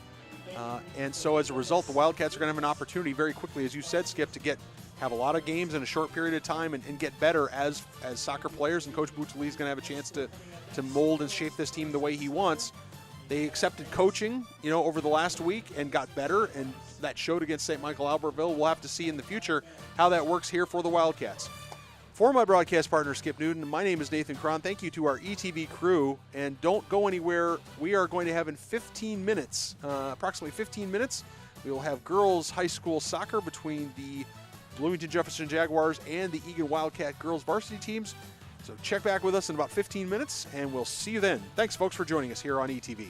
And so as a result, the Wildcats are going to have an opportunity very quickly, as you said, Skip, to have a lot of games in a short period of time and get better as soccer players. And Coach Bootsley is going to have a chance to mold and shape this team the way he wants. They accepted coaching, over the last week and got better, and that showed against St. Michael Albertville. We'll have to see in the future how that works here for the Wildcats. For my broadcast partner, Skip Newton, my name is Nathan Cron. Thank you to our ETV crew, and don't go anywhere. We are going to have in 15 minutes, approximately 15 minutes, we will have girls high school soccer between the Bloomington Jefferson Jaguars and the Eagan Wildcat girls varsity teams. So check back with us in about 15 minutes, and we'll see you then. Thanks, folks, for joining us here on ETV.